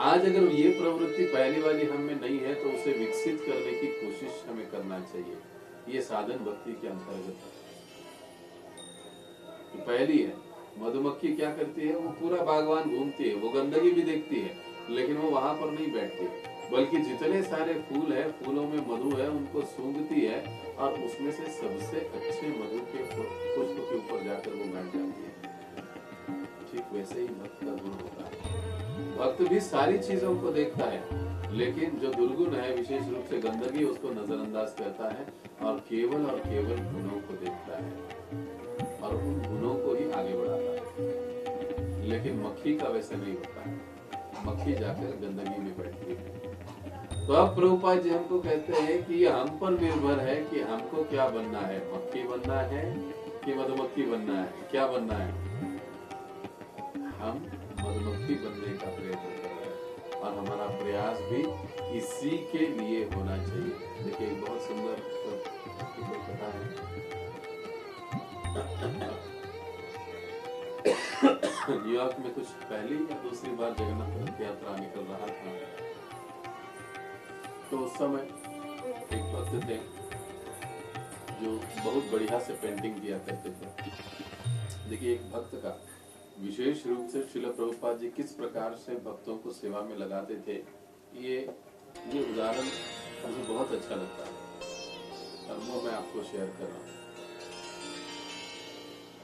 आज अगर ये प्रवृत्ति पहली वाली हम में नहीं है तो उसे विकसित करने की कोशिश हमें करना चाहिए। ये साधन भक्ति के अंतर्गत है। तो पहली है, मधुमक्खी क्या करती है, वो पूरा बागवान घूमती है, वो गंदगी भी देखती है, लेकिन वो वहां पर नहीं बैठती, बल्कि जितने सारे फूल है, फूलों में मधु है, उनको सूंघती है और उसमें से सबसे अच्छे मधु के पुष्प के ऊपर जाकर वो बैठ जाती है। ठीक वैसे ही भक्त का गुण होता है। भक्त भी सारी चीजों को देखता है, लेकिन जो दुर्गुण है, विशेष रूप से गंदगी, उसको नजरअंदाज करता है और केवल गुणों को देखता है और उन गुणों को ही आगे बढ़ाता है। लेकिन मक्खी का वैसे नहीं होता है, मक्खी जाकर गंदगी में बैठती है। तो अब प्रभुपाद जी हमको कहते हैं कि ये हम पर निर्भर है कि हमको क्या बनना है, मक्खी बनना है कि मधुमक्खी बनना है, क्या बनना है। हम मधुमक्खी बनने का प्रयत्न कर रहे हैं और हमारा प्रयास भी इसी के लिए होना चाहिए। देखिए बहुत सुंदर कथा है। न्यूयॉर्क में कुछ पहली या दूसरी बार जगन्नाथ रथ यात्रा निकल रहा था, तो उस समय एक भक्त थे जो बहुत बढ़िया से पेंटिंग किया करते थे। देखिए एक भक्त का विशेष रूप से श्रील प्रभुपाद जी किस प्रकार से भक्तों को सेवा में लगाते थे, ये उदाहरण मुझे बहुत अच्छा लगता है और वो मैं आपको शेयर कर रहा हूँ।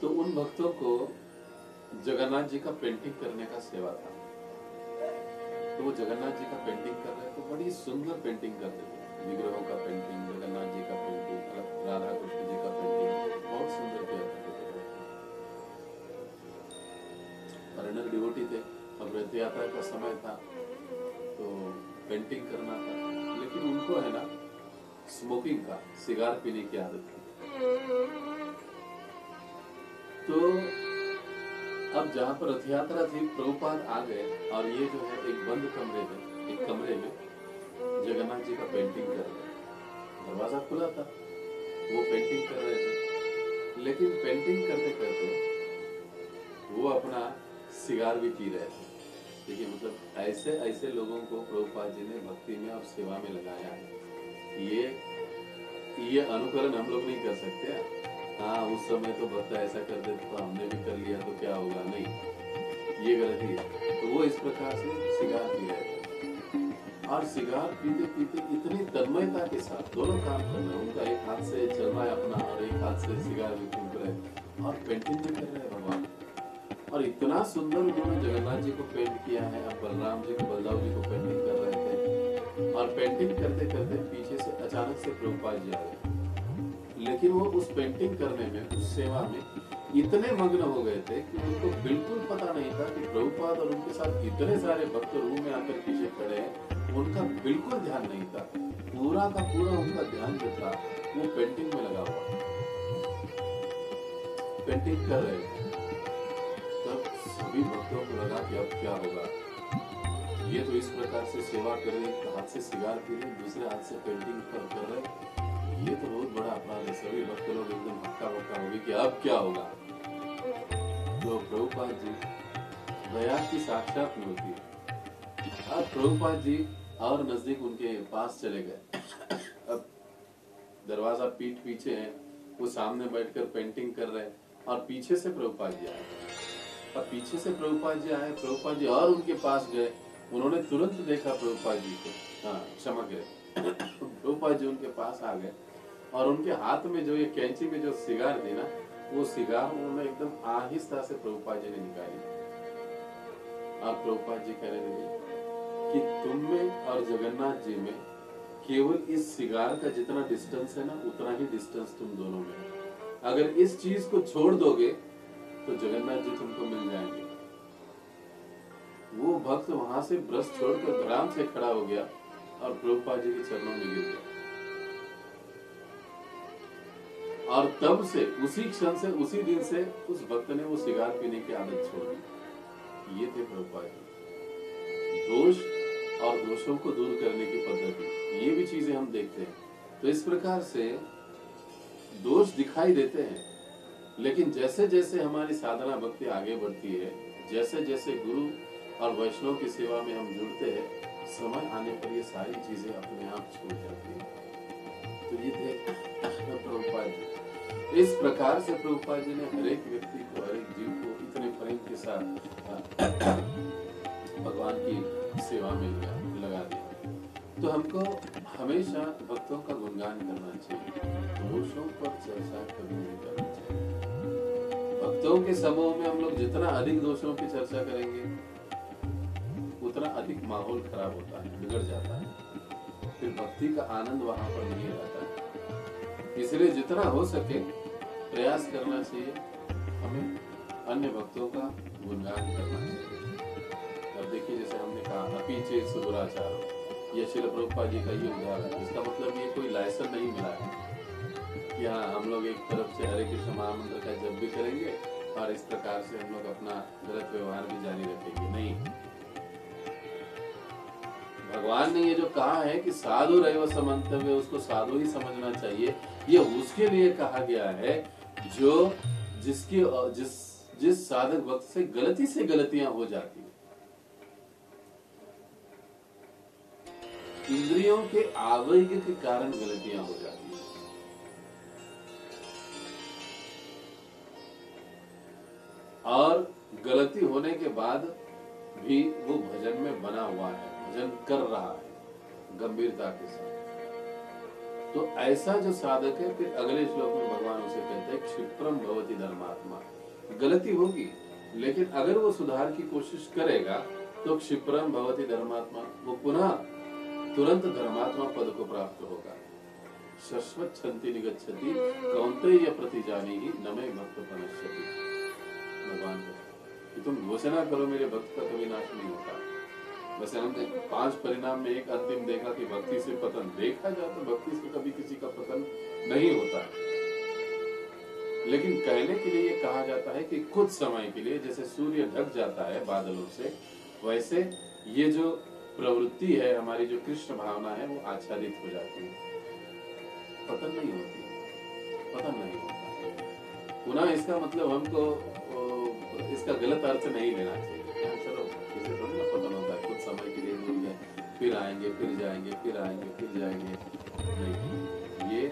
तो उन भक्तों को जगन्नाथ जी का पेंटिंग करने का सेवा था। तो वो जगन्नाथ जी का पेंटिंग कर रहे तो बड़ी सुंदर पेंटिंग करते थे, विग्रहों का पेंटिंग, जगन्नाथ जी का पेंटिंग, राधा कृष्ण जी का पेंटिंग, बहुत सुंदर किया करते थे। फॉरेनर डिवोटी थे, अब रथ यात्रा का समय था तो पेंटिंग करना था, लेकिन उनको है ना स्मोकिंग का, सिगार पीने की आदत थी। तो अब जहाँ पर रथ यात्रा थी, प्रभुपाद आ गए और ये जो है एक बंद कमरे में, एक कमरे में जगन्नाथ जी का पेंटिंग कर रहे थे। दरवाजा खुला था, वो पेंटिंग कर रहे थे, लेकिन पेंटिंग करते करते वो अपना सिगार भी पी रहे थे। देखिए मतलब ऐसे ऐसे लोगों को प्रभुपाद जी ने भक्ति में और सेवा में लगाया है। ये अनुकरण हम लोग नहीं कर सकते। हाँ, उस समय तो भक्त ऐसा कर देते तो हमने भी कर लिया तो क्या होगा, नहीं, ये गलती है। तो वो इस प्रकार से सिगार पी रहे थे और सिगार पीते पीते इतनी तन्मयता के साथ दोनों काम कर रहे हैं, उनका एक हाथ से चल रहा है अपना और एक हाथ से सिगार भी फूंक रहे और पेंटिंग भी कर रहे हैं भगवान। और इतना सुंदर उन्होंने जगन्नाथ जी को पेंट किया है। अब बलराम जी को, बलदाव जी को पेंटिंग कर रहे थे और पेंटिंग करते करते पीछे से अचानक से प्रभुपाद जी आ गए। लेकिन वो उस पेंटिंग करने में, उस सेवा में इतने मग्न हो गए थे कि उनको बिल्कुल पता नहीं था कि प्रभुपाद और उनके साथ इतने सारे भक्त रूम में आकर पीछे खड़े हैं, उनका बिल्कुल ध्यान नहीं था। पूरा का पूरा उनका ध्यान जो था वो पेंटिंग में लगा हुआ, पेंटिंग कर रहे थे। तब सभी भक्तों को लगा कि अब क्या होगा, ये तो इस प्रकार से सेवा कर रहे, हाथ से सिगार पी रहे, दूसरे हाथ से पेंटिंग कर रहे, ये तो बहुत बड़ा अपराध है। सभी भक्त लोग एकदम हक्का बक्का हो गए कि अब क्या होगा। तो प्रभुपाद जी दया की साक्षात मूर्ति है। अब प्रभुपाद जी और नजदीक उनके पास चले गए। अब दरवाजा पीठ पीछे है, वो सामने बैठकर पेंटिंग कर रहे और पीछे से प्रभुपाद जी आए। अब पीछे से प्रभुपाद जी आए, प्रभुपाद जी और उनके पास गए। उन्होंने तुरंत देखा प्रभुपाद जी को, हाँ क्षमा करें, प्रभुपाद जी उनके पास आ गए और उनके हाथ में जो ये कैंची में जो सिगार थी ना, वो सिगार उन्होंने एकदम आहिस्ता से प्रभुपाद जी ने निकाली। और प्रभुपाद जी कह रहे थे कि तुम में और जगन्नाथ जी में केवल इस सिगार का जितना डिस्टेंस है ना, उतना ही डिस्टेंस तुम दोनों में है। अगर इस चीज को छोड़ दोगे तो जगन्नाथ जी तुमको मिल जाएंगे। वो भक्त वहां से ब्रश छोड़कर धड़ाम से खड़ा हो गया और प्रभुपाद जी के चरणों में गिर गया। और तब से, उसी क्षण से, उसी दिन से उस भक्त ने वो सिगार पीने की आदत छोड़ दी। ये थे प्रभुपाद जी। दोष और दोषों को दूर करने की पद्धति, ये भी चीजें हम देखते हैं। तो इस प्रकार से दोष दिखाई देते हैं, लेकिन जैसे जैसे हमारी साधना भक्ति आगे बढ़ती है, जैसे जैसे गुरु और वैष्णव की सेवा में हम जुड़ते हैं, समय आने पर ये सारी चीजें अपने आप छूट जाती हैं। तो ये थे प्रभुपाद जी। इस प्रकार से प्रभुपाद जी ने हर एक व्यक्ति को, हर एक जीव को इतने प्रेम के साथ भगवान की सेवा में लगा दिया। तो हमको हमेशा भक्तों का गुणगान करना चाहिए, दोषों पर चर्चा कभी नहीं करनी चाहिए। भक्तों के समूह में हम लोग जितना अधिक दोषों की चर्चा करेंगे, उतना अधिक माहौल खराब होता है, बिगड़ जाता है, फिर भक्ति का आनंद वहां पर नहीं रहता है। इसलिए जितना हो सके प्रयास करना चाहिए, हमें अन्य भक्तों का गुणगान करना चाहिए। अब देखिए, जैसे हमने कहा अपि चेत् सुदुराचारो, ये श्रील प्रभुपाद जी का ये उदाहरण है। इसका मतलब ये कोई लाइसेंस नहीं मिला है कि हाँ हम लोग एक तरफ से हरे कृष्ण महामंत्र का जप भी करेंगे और इस प्रकार से हम लोग अपना गलत व्यवहार भी जारी रखेंगे, नहीं। भगवान ने ये जो कहा है कि साधु रैव समन्तव्य, उसको साधु ही समझना चाहिए, ये उसके लिए कहा गया है जो जिस साधक भक्त से गलतियां हो जाती हैं। इंद्रियों के आवेग के कारण गलतियां हो जाती हैं। और गलती होने के बाद भी वो भजन में बना हुआ है, भजन कर रहा है गंभीरता के साथ। तो ऐसा जो साधक है, फिर अगले श्लोक में भगवान उसे कहते हैं क्षिप्रम भवति धर्मात्मा। गलती होगी, लेकिन अगर वो सुधार की कोशिश करेगा तो क्षिप्रम भवति धर्मात्मा, वो पुनः तुरंत धर्मात्मा पद को प्राप्त होगा। शश्वत छंति निगच्छति कौन्तेय प्रतिजानीहि न मे भक्त प्रणश्यति। भगवान कि तुम घोषणा करो मेरे भक्त का कभी नाश नहीं होता। वैसे हमने 5 परिणाम में एक अंतिम देखा कि भक्ति से पतन, देखा जाए तो भक्ति से कभी किसी का पतन नहीं होता है। लेकिन कहने के लिए कहा जाता है कि कुछ समय के लिए, जैसे सूर्य ढक जाता है बादलों से, वैसे ये जो प्रवृत्ति है हमारी, जो कृष्ण भावना है, वो आच्छादित हो जाती है, पतन नहीं होती, पतन नहीं होता। पुनः इसका मतलब हमको इसका गलत अर्थ नहीं लेना चाहिए। चलो इसे थोड़ी ना पतन होता है, कुछ समय के लिए दूर गए, फिर आएंगे, फिर जाएंगे, फिर आएंगे, फिर जाएंगे, नहीं, ये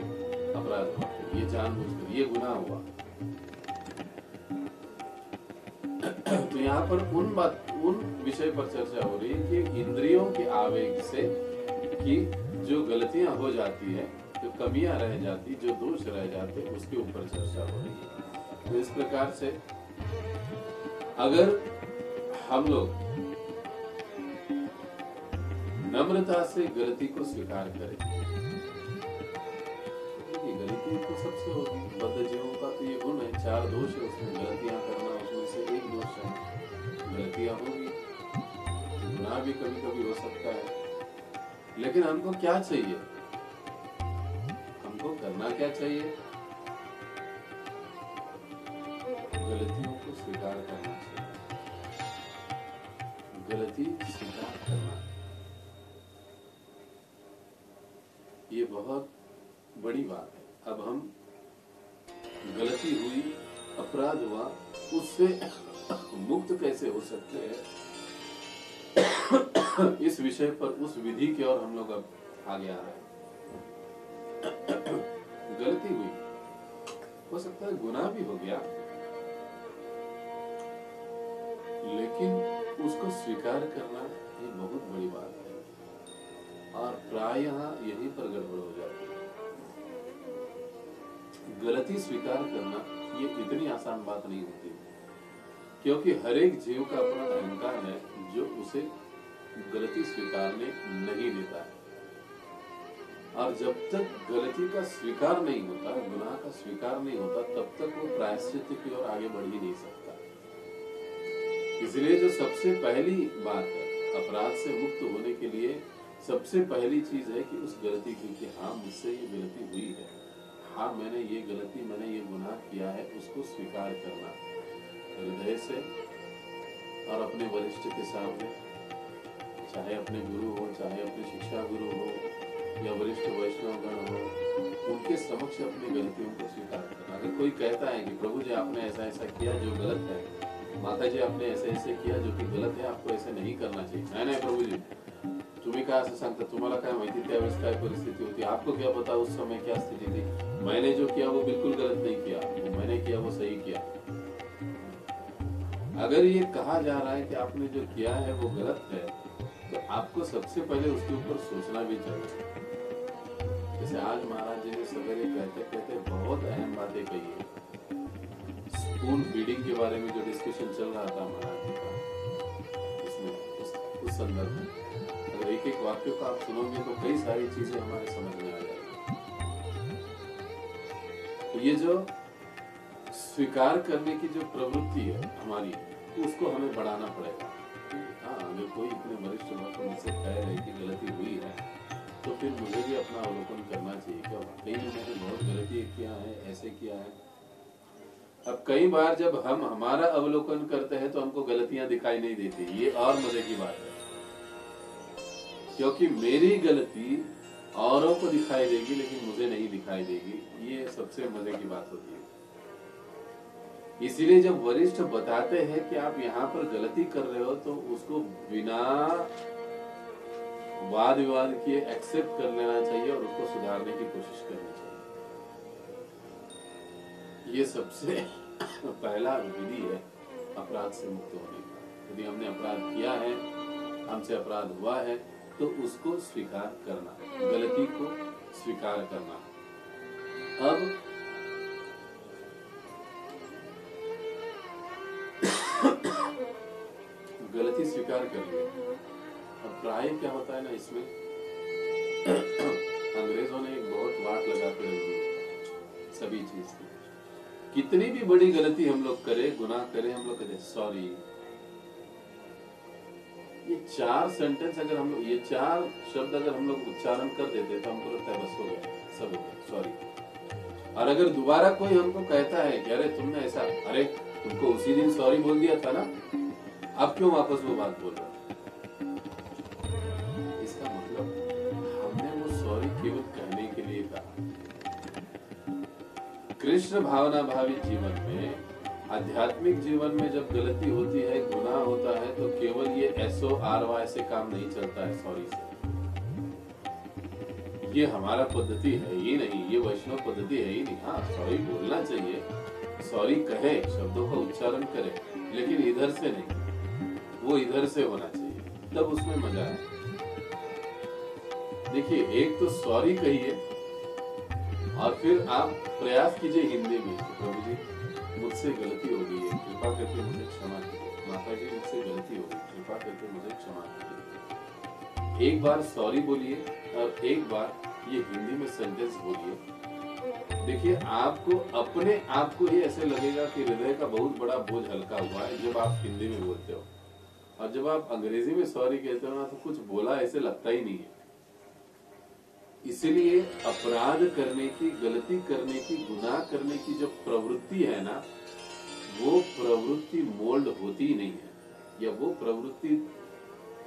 अपराध हुआ, ये जानबूझकर, ये गुनाह हुआ। तो यहाँ पर उन विषय पर चर्चा हो रही है कि इंद्रियों के आवेग से कि जो गलतियां हो जाती है, जो कमियां रह जाती, जो दोष रह जाते, उसके ऊपर चर्चा हो रही है। तो इस प्रकार से अगर हम लोग नम्रता से गलती को स्वीकार करें, गलती तो सबसे होगी, बद्ध जीवों का तो ये गुण है, 4 दोष है उसमें, गलतियां करना उसमें से एक दोष है। गलतियां होगी, गुनाह भी कभी कभी हो सकता है, लेकिन हमको क्या चाहिए, हमको करना क्या चाहिए, गलतियों को स्वीकार करना चाहिए, गलती स्वीकार करना, ये बहुत बड़ी बात है। अब हम गलती हुई, अपराध हुआ, उससे मुक्त कैसे हो सकते हैं, इस विषय पर, उस विधि की ओर हम लोग अब आगे आ रहे हैं। गलती हुई, हो सकता है गुनाह भी हो गया, लेकिन उसको स्वीकार करना ये बहुत बड़ी बात है, और प्रायः यहीं पर गड़बड़ हो जाती है। गलती स्वीकार करना ये इतनी आसान बात नहीं होती, क्योंकि हर एक जीव का अपना अहंकार है जो उसे गलती स्वीकारने नहीं देता है। और जब तक गलती का स्वीकार नहीं होता, गुनाह का स्वीकार नहीं होता, तब तक वो प्रायश्चित की ओर आगे बढ़ ही नहीं सकता। इसलिए जो सबसे पहली बात है, अपराध से मुक्त होने के लिए सबसे पहली चीज है कि उस गलती की, कि हाँ मुझसे ये गलती हुई है, हाँ मैंने ये गलती, मैंने ये गुनाह किया है, उसको स्वीकार करना हृदय से और अपने वरिष्ठ के सामने, चाहे अपने गुरु हो, चाहे अपने शिक्षा गुरु हो या वरिष्ठ वैष्णवगण हो, उनके समक्ष अपनी गलतियों को स्वीकार करना। अगर कोई कहता है कि प्रभु जी आपने ऐसा ऐसा किया जो गलत है, माता जी आपने ऐसे ऐसे किया जो कि गलत है, आपको ऐसे नहीं करना चाहिए, नाही नाही प्रभु जी तुम्ही काय असं सांगता, तुम्हाला काय माहिती त्यावेळेस काय परिस्थिती होती, आपको क्या पता उस समय क्या स्थिति थी, मैंने जो किया वो बिल्कुल गलत नहीं किया, वो मैंने किया वो सही किया। अगर ये कहा जा रहा है कि आपने जो किया है वो गलत है, तो आपको सबसे पहले उसके ऊपर सोचना भी चाहिए। जैसे आज महाराज जी ने सवेरे कहते कहते बहुत अहम बातें कही है। स्पून फीडिंग के बारे में जो डिस्कशन चल रहा था महाराज जी का, इसमें उस संदर्भ में अगर एक एक वाक्य को आप सुनोगे तो कई सारी चीजें हमारे समझ में आ जाएगी। तो ये जो स्वीकार करने की जो प्रवृत्ति है हमारी, उसको हमें बढ़ाना पड़ेगा। हाँ, अगर कोई इतने वरिष्ठ भक्त मुझसे कह रहे कि गलती हुई है, तो फिर मुझे भी अपना अवलोकन करना चाहिए, क्या वाकई में मैंने बहुत गलती किया है, ऐसे किया है। अब कई बार जब हम हमारा अवलोकन करते हैं तो हमको गलतियां दिखाई नहीं देती, ये और मजे की बात है, क्योंकि मेरी गलती औरों को दिखाई देगी लेकिन मुझे नहीं दिखाई देगी, ये सबसे मजे की बात होती है। इसीलिए जब वरिष्ठ बताते हैं कि आप यहाँ पर गलती कर रहे हो, तो उसको बिना वाद विवाद किए एक्सेप्ट कर लेना चाहिए और उसको सुधारने की कोशिश करनी चाहिए। ये सबसे पहला विधि है अपराध से मुक्त होने का। यदि हमने अपराध किया है, हमसे अपराध हुआ है, तो उसको स्वीकार करना, गलती को स्वीकार करना। अब गलती स्वीकार कर ली। अब प्राय क्या होता है ना, इसमें अंग्रेजों ने एक बहुत वाट लगा के रख दी सभी चीज की। कितनी भी बड़ी गलती हम लोग करें, गुनाह करें, हम लोग कहते सॉरी। ये 4 सेंटेंस अगर हम लोग, ये 4 शब्द अगर हम लोग उच्चारण कर देते तो हमको लगता है बस हो गया, सब हो गया, सॉरी। और अगर दोबारा कोई हमको कहता है कि अरे तुमने ऐसा, अरे तुमको उसी दिन सॉरी बोल दिया था ना, अब क्यों वापस वो बात बोल रहे? इसका मतलब हमने वो सॉरी केवल कहने के लिए कहा। कृष्ण भावना भावित जीवन में, आध्यात्मिक जीवन में जब गलती होती है, गुनाह होता है, तो केवल ये SORY से काम नहीं चलता है, सॉरी से। ये हमारा पद्धति है ही नहीं, ये वैष्णव पद्धति है ही नहीं। हाँ, सॉरी बोलना चाहिए, सॉरी कहे, शब्दों का उच्चारण करे, लेकिन इधर से नहीं, वो इधर से होना चाहिए, तब उसमें मजा है। देखिए, एक तो सॉरी कहिए और फिर आप प्रयास कीजिए हिंदी में, प्रभु जी मुझसे गलती हो गई है, कृपा करके मुझे क्षमा कीजिए। माता जी मुझसे गलती हो गई, कृपा करके मुझे क्षमा कीजिए। एक बार सॉरी बोलिए और एक बार ये हिंदी में सेंटेंस बोलिए। देखिए, आपको अपने आप को ही ऐसे लगेगा कि हृदय का बहुत बड़ा बोझ हल्का हुआ है जब आप हिंदी में बोलते हो। और जब आप अंग्रेजी में सॉरी कहते हो ना, तो कुछ बोला ऐसे लगता ही नहीं है। इसीलिए अपराध करने की, गलती करने की, गुनाह करने की जो प्रवृत्ति है ना, वो प्रवृत्ति मोल्ड होती ही नहीं है, या वो प्रवृत्ति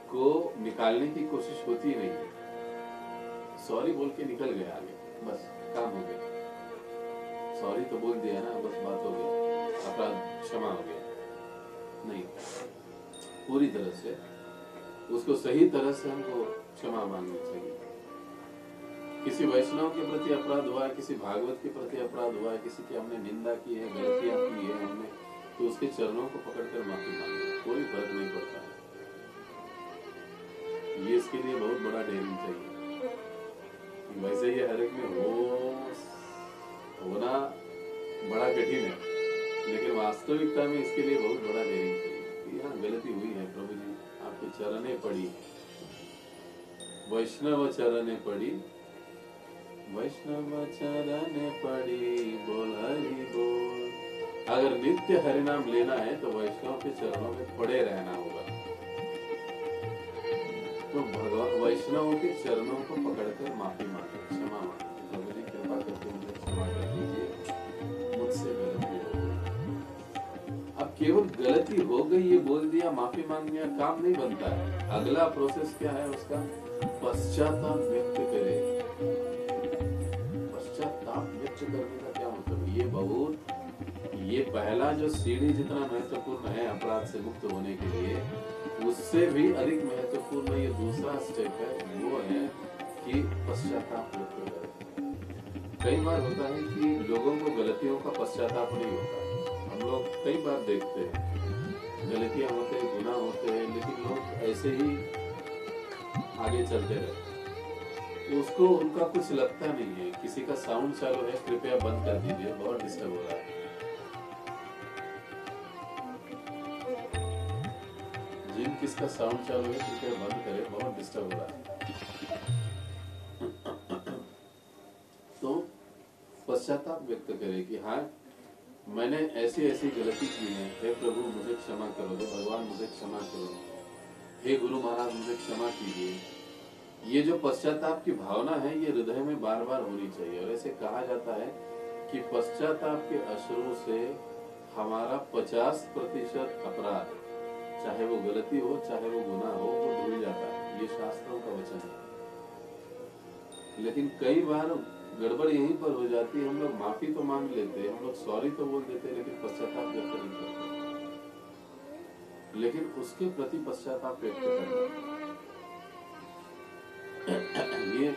को निकालने की कोशिश होती ही नहीं है। सॉरी बोल के निकल गए आगे, बस काम हो गया। सॉरी तो बोल दिया ना, बस बात हो गया, अपराध क्षमा हो गया। नहीं, पूरी तरह से उसको सही तरह से हमको क्षमा मांगनी चाहिए। किसी वैष्णव के प्रति अपराध हुआ है, किसी भागवत के प्रति अपराध हुआ है, किसी की हमने निंदा की है, गलतियां की है हमने, तो उसके चरणों को पकड़कर माफी मांगे, कोई फर्क नहीं पड़ता है। ये इसके लिए बहुत बड़ा डेयरिंग चाहिए। वैसे ये हर एक में होना बड़ा कठिन है, लेकिन वास्तविकता में इसके लिए बहुत बड़ा डेयरिंग चाहिए। यहाँ गलती हुई है प्रभु जी, आपके चरणे पड़ी, वैष्णव चरणे पड़ी, वैष्णव चरणे पड़ी, बोल हरि बोल। अगर नित्य हरिनाम लेना है तो वैष्णव के चरणों में पड़े रहना होगा। तो भगवान वैष्णव के चरणों को पकड़कर माफी मांगे, क्षमा मांगे, प्रभु जी कृपा करके मुझे क्षमा कर दीजिए, मुझसे गलती हो गई। अब केवल गलती हो गई ये बोल दिया, माफी मांग लिया, काम नहीं बनता है। अगला प्रोसेस क्या है उसका? पश्चाताप व्यक्त करे। पश्चाताप व्यक्त करने का क्या मतलब? ये बहुत, ये पहला जो सीढ़ी जितना महत्वपूर्ण है अपराध से मुक्त होने के लिए, उससे भी अधिक महत्वपूर्ण ये दूसरा स्टेप है, वो है कि पश्चाताप व्यक्त करें। कई बार होता है कि लोगों को गलतियों का पश्चाताप नहीं होता। हम लोग कई बार देखते हैं गलतियां होते हैं, गुनाह होते हैं, लेकिन लोग ऐसे ही आगे चलते रहते, उसको उनका कुछ लगता नहीं है। किसी का साउंड चालू है, कृपया बंद कर दीजिए, बहुत डिस्टर्ब हो रहा है। जिन किसका साउंड चालू है कृपया बंद करें, बहुत डिस्टर्ब हो रहा है। तो पश्चाताप व्यक्त करें कि हाँ, मैंने ऐसी ऐसी गलती की है, हे प्रभु मुझे क्षमा करो, हे भगवान मुझे क्षमा करो, हे गुरु महाराज मुझे क्षमा कीजिए। ये जो पश्चाताप की भावना है, ये हृदय में बार बार होनी चाहिए। और ऐसे कहा जाता है कि पश्चाताप के अश्रु से हमारा 50% अपराध, चाहे वो गलती हो चाहे वो गुनाह हो, वो धुल जाता है। ये शास्त्रों का वचन है। लेकिन कई बार गड़बड़ यहीं पर हो जाती है, हम लोग माफी तो मांग लेते हैं, हम लोग सॉरी तो बोल देते हैं, लेकिन पश्चाताप व्यक्त नहीं करते। लेकिन उसके प्रति पश्चाताप व्यक्त करना, ये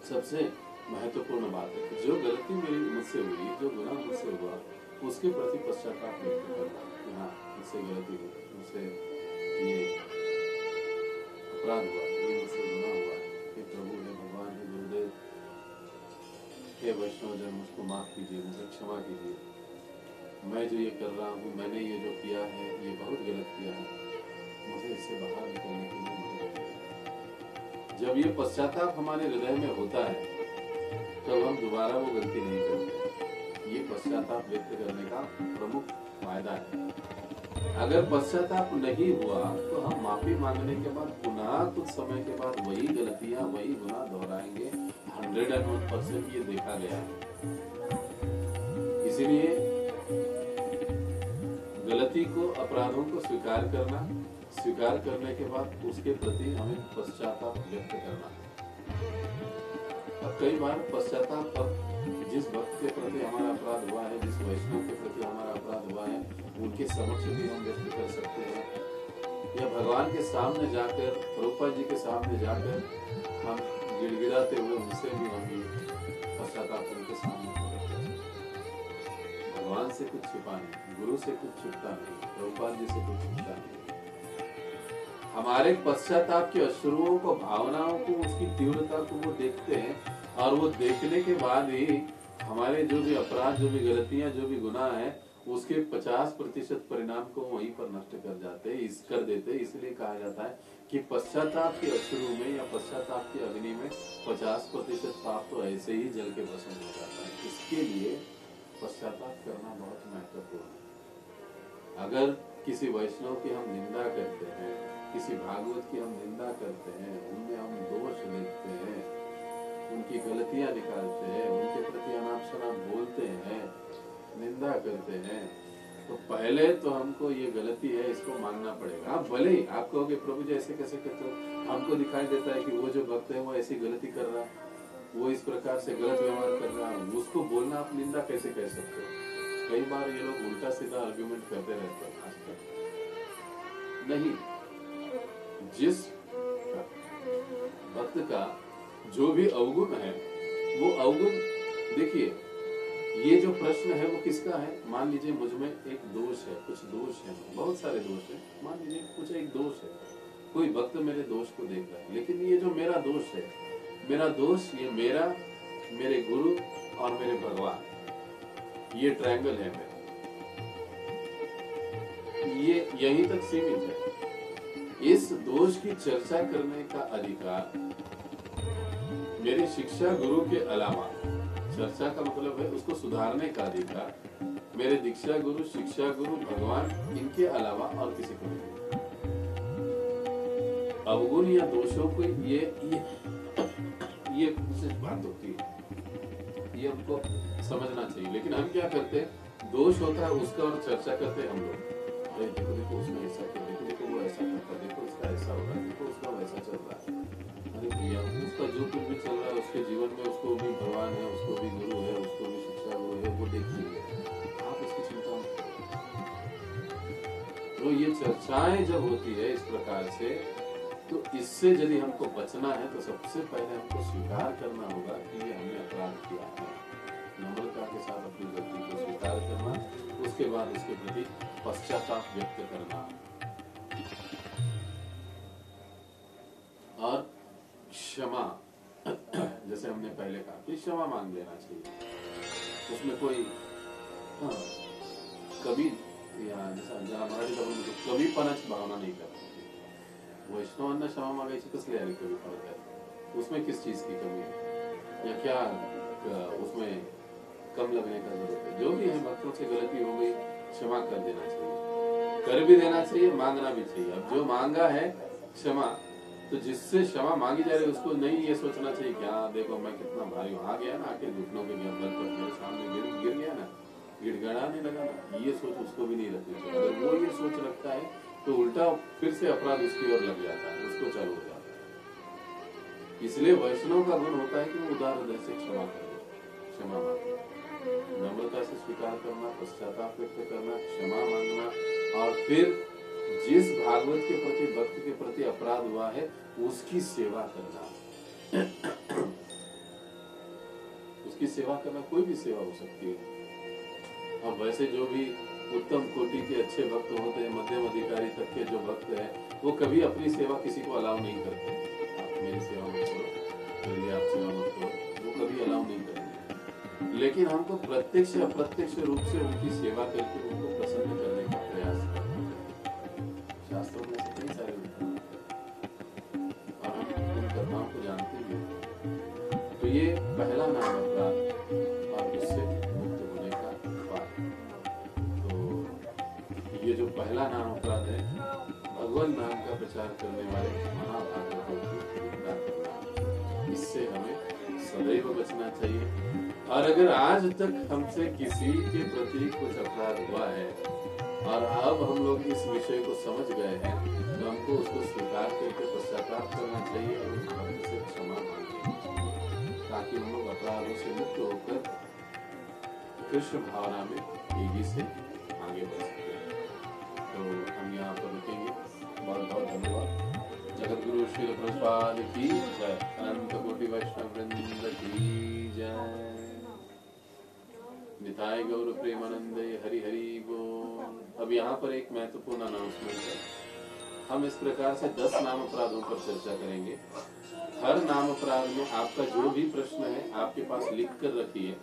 सबसे महत्वपूर्ण बात है कि जो गलती मेरी मुझसे हुई, जो गुनाह मुझसे हुआ, उसके प्रति पश्चाताप व्यक्त करना। हाँ, मुझसे गलती हुई, मुझसे ये अपराध हुआ, ये मुझसे गुनाह हुआ, हे प्रभु, हे भगवान, हे गुरुदेव, हे वैष्णव जन, मुझको माफ कीजिए, मुझे क्षमा कीजिए। मैं जो ये कर रहा हूँ, मैंने ये जो किया है, ये बहुत गलत किया है। मुझे इससे बाहर निकलने के लिए मदद करें। जब ये पश्चाताप हमारे हृदय में होता है तब हम दोबारा वो गलती नहीं करते। ये पश्चाताप व्यक्त करने का प्रमुख फायदा है। अगर पश्चाताप नहीं हुआ तो हम माफी मांगने के बाद पुनः कुछ समय के बाद वही गलतियां वही गुनाह दोहराएंगे। 101% ये देखा गया है। इसीलिए गलती को अपराधों को स्वीकार करने के बाद उसके प्रति हमें पश्चाताप व्यक्त करना। अब कई बार पश्चाताप जिस भक्त के प्रति हमारा अपराध हुआ है, जिस वैष्णव के प्रति हमारा अपराध हुआ है, उनके समक्ष भी हम व्यक्त कर सकते हैं, या भगवान के सामने जाकर, प्रभुपाद जी के सामने जाकर हम गिड़गिड़ाते हुए उनसे भी हम पश्चाताप उनके सामने प्रकट कर सकते हैं। भगवान से कुछ छिपा नहीं, गुरु से कुछ छिपता नहीं, प्रभुपाद जी से कुछ छिपता नहीं। हमारे पश्चाताप के अश्रुओं को, भावनाओं को, उसकी तीव्रता को वो देखते हैं, और वो देखने के बाद ही हमारे जो भी अपराध, जो भी गलतियां, जो भी गुनाह है, उसके 50% परिणाम को वहीं पर नष्ट कर देते। इसलिए कहा जाता है कि पश्चाताप के अश्रु में या पश्चाताप की अग्नि में 50% पाप तो ऐसे ही जल के भस्म हो जाता है। इसके लिए पश्चाताप करना बहुत महत्वपूर्ण है। अगर किसी वैष्णव की हम निंदा करते हैं, किसी भागवत की हम निंदा करते हैं, उनमें हम दोष देखते हैं, उनकी गलतियां निकालते हैं, उनके प्रति अनाप शनाप बोलते हैं, निंदा करते हैं, तो पहले तो हमको ये गलती है इसको मानना पड़ेगा। आप भले ही आप कहोगे प्रभु जी ऐसे कैसे करते हो, हमको दिखाई देता है कि वो जो भक्त है वो ऐसी गलती कर रहा है, वो इस प्रकार से गलत व्यवहार कर रहा है, उसको बोलना आप निंदा कैसे कह सकते हो। कई बार ये लोग उल्टा सीधा आर्ग्यूमेंट करते रहते हैं। आज तक नहीं, जिस भक्त का जो भी अवगुण है वो अवगुण, देखिए ये जो प्रश्न है वो किसका है। मान लीजिए मुझ में एक दोष है, कुछ दोष है, बहुत सारे दोष है, मान लीजिए कुछ एक दोष है, कोई भक्त मेरे दोष को देख रहा है, लेकिन ये जो मेरा दोष है, मेरा दोष, ये मेरा, मेरे गुरु और मेरे भगवान, ये ट्रायंगल है मेरा, ये यहीं तक सीमित है। इस दोष की चर्चा करने का अधिकार मेरे शिक्षा गुरु के अलावा, चर्चा का मतलब है उसको सुधारने का अधिकार मेरे दीक्षा गुरु, शिक्षा गुरु, भगवान, इनके अलावा और किसी को नहीं। अवगुण या दोषों को ये विशेष बात होती है, ये हमको समझना चाहिए। लेकिन हम क्या करते हैं, दोष होता है उसका और चर्चा करते हैं हम लोग। अरे देखो देखो उसने ऐसा किया, देखो देखो वो ऐसा करता, देखो इसका ऐसा हो रहा है, देखो उसका वैसा चल रहा है। अरे भैया उसका जो कुछ भी चल रहा है उसके जीवन में, उसको भी भगवान है, उसको भी गुरु है, उसको भी शिक्षा गुरु है, वो देख लीजिए, आप इसकी चिंता मत करो। तो ये चर्चाएं जब होती है इस प्रकार से, तो इससे यदि हमको बचना है तो सबसे पहले हमको स्वीकार करना होगा कि ये हमने अपराध किया है। नम्रता के साथ अपनी गलती को स्वीकार करना, उसके बाद उसके प्रति पश्चाताप व्यक्त करना और क्षमा, जैसे हमने पहले कहा कि क्षमा मांग लेना चाहिए। उसमें कोई कभी, या जैसा मराठी तो कभी पनाची भावना नहीं करना। वैष्णवांना क्षमा मागायची कसली आली कमी पडत है, उसमें किस चीज की कमी है या क्या उसमें कम लगने का जरूरत है। जो भी है भक्तों से गलती हो गई, क्षमा कर देना चाहिए, कर भी देना चाहिए, मांगना भी चाहिए। अब जो मांगा है क्षमा, तो जिससे क्षमा मांगी जा रही है उसको नहीं ये सोचना चाहिए कि हाँ देखो मैं कितना भारी हूँ, आ गया ना आके घुटनों के बल पर मेरे सामने गिर गया ना, गिड़गड़ाने लगा ना, ये सोच उसको भी नहीं रखनी चाहिए। अगर वो ये सोच रखता है तो उल्टा फिर से अपराध उसकी ओर लग जाता है, उसको चालू हो जाता है। इसलिए वैष्णव का गुण होता है कि वो उदार हृदय से क्षमा करे, क्षमा मांगे, नम्रता से स्वीकार करना, पश्चाताप व्यक्त करना, क्षमा मांगना, और फिर जिस भागवत के प्रति, भक्त के प्रति अपराध हुआ है उसकी सेवा करना। उसकी सेवा करना, कोई भी सेवा हो सकती है। अब वैसे जो भी उत्तम कोटि के अच्छे भक्त होते हैं, मध्यम अधिकारी तक के जो भक्त हैं, वो कभी अपनी सेवा किसी को अलाउ नहीं करते। आप मेरी सेवा मत करो, मेरे लिए आप सेवा मत करो, वो कभी अलाउ नहीं करेंगे। लेकिन हमको प्रत्यक्ष अप्रत्यक्ष रूप से उनकी सेवा करके उनको प्रसन्न करने का प्रयास करना चाहिए। शास्त्रों में से कई ये जो पहला नाम अपराध है, भगवान नाम का प्रचार करने वाले महाभागवतों की निंदा करना। इससे हमें सदैव बचना चाहिए। और अगर आज तक हमसे किसी के प्रति कुछ अपराध हुआ है और अब हम लोग इस विषय को समझ गए हैं, तो हमको उसको स्वीकार करके पश्चाताप करना चाहिए और उस भक्त से क्षमा मांगनी चाहिए, ताकि हम लोग अपराधों से मुक्त होकर कृष्ण भावना में तेजी से आगे बढ़ सकते हैं। तो हम यहाँ पर रुकेंगे। बहुत बहुत धन्यवाद। जगत गुरु श्री प्रभुपाद की जय। अनंत कोटि वैष्णव वृंद की जय। निताय गौर प्रेमानंदे हरि हरि बोल। अब यहाँ पर एक महत्वपूर्ण अनाउंसमेंट है। हम इस प्रकार से 10 नाम अपराधों पर चर्चा करेंगे। हर नाम अपराध में आपका जो भी प्रश्न है आपके पास लिख कर रखिए,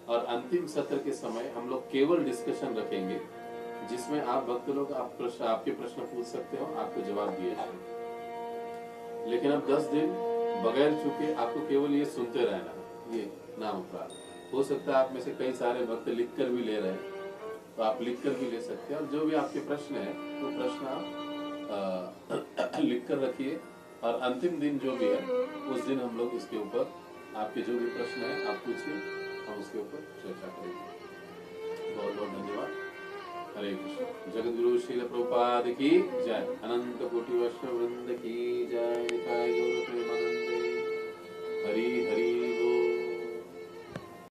और अंतिम सत्र के समय हम लोग केवल डिस्कशन रखेंगे, जिसमें आप भक्त लोग आपके प्रश्न पूछ सकते हो, आपको जवाब दिए जाए। लेकिन अब 10 दिन बगैर चूके आपको केवल ये सुनते रहना, ये नाम अपराध। हो सकता है आप में से कई सारे भक्त लिख कर भी ले रहे हैं, तो आप लिख कर भी ले सकते हैं। और जो भी आपके प्रश्न है वो प्रश्न आप लिख कर रखिए, और अंतिम दिन जो भी है उस दिन हम लोग इसके ऊपर आपके जो भी प्रश्न है आप पूछिए, हम उसके ऊपर चर्चा करेंगे। बहुत बहुत धन्यवाद। हरे कृष्ण। जगत गुरु श्रील प्रभुपाद की जय। अनंत कोटि वैष्णव वृंद की जय। निताय गौर प्रेमानंदे हरि हरि।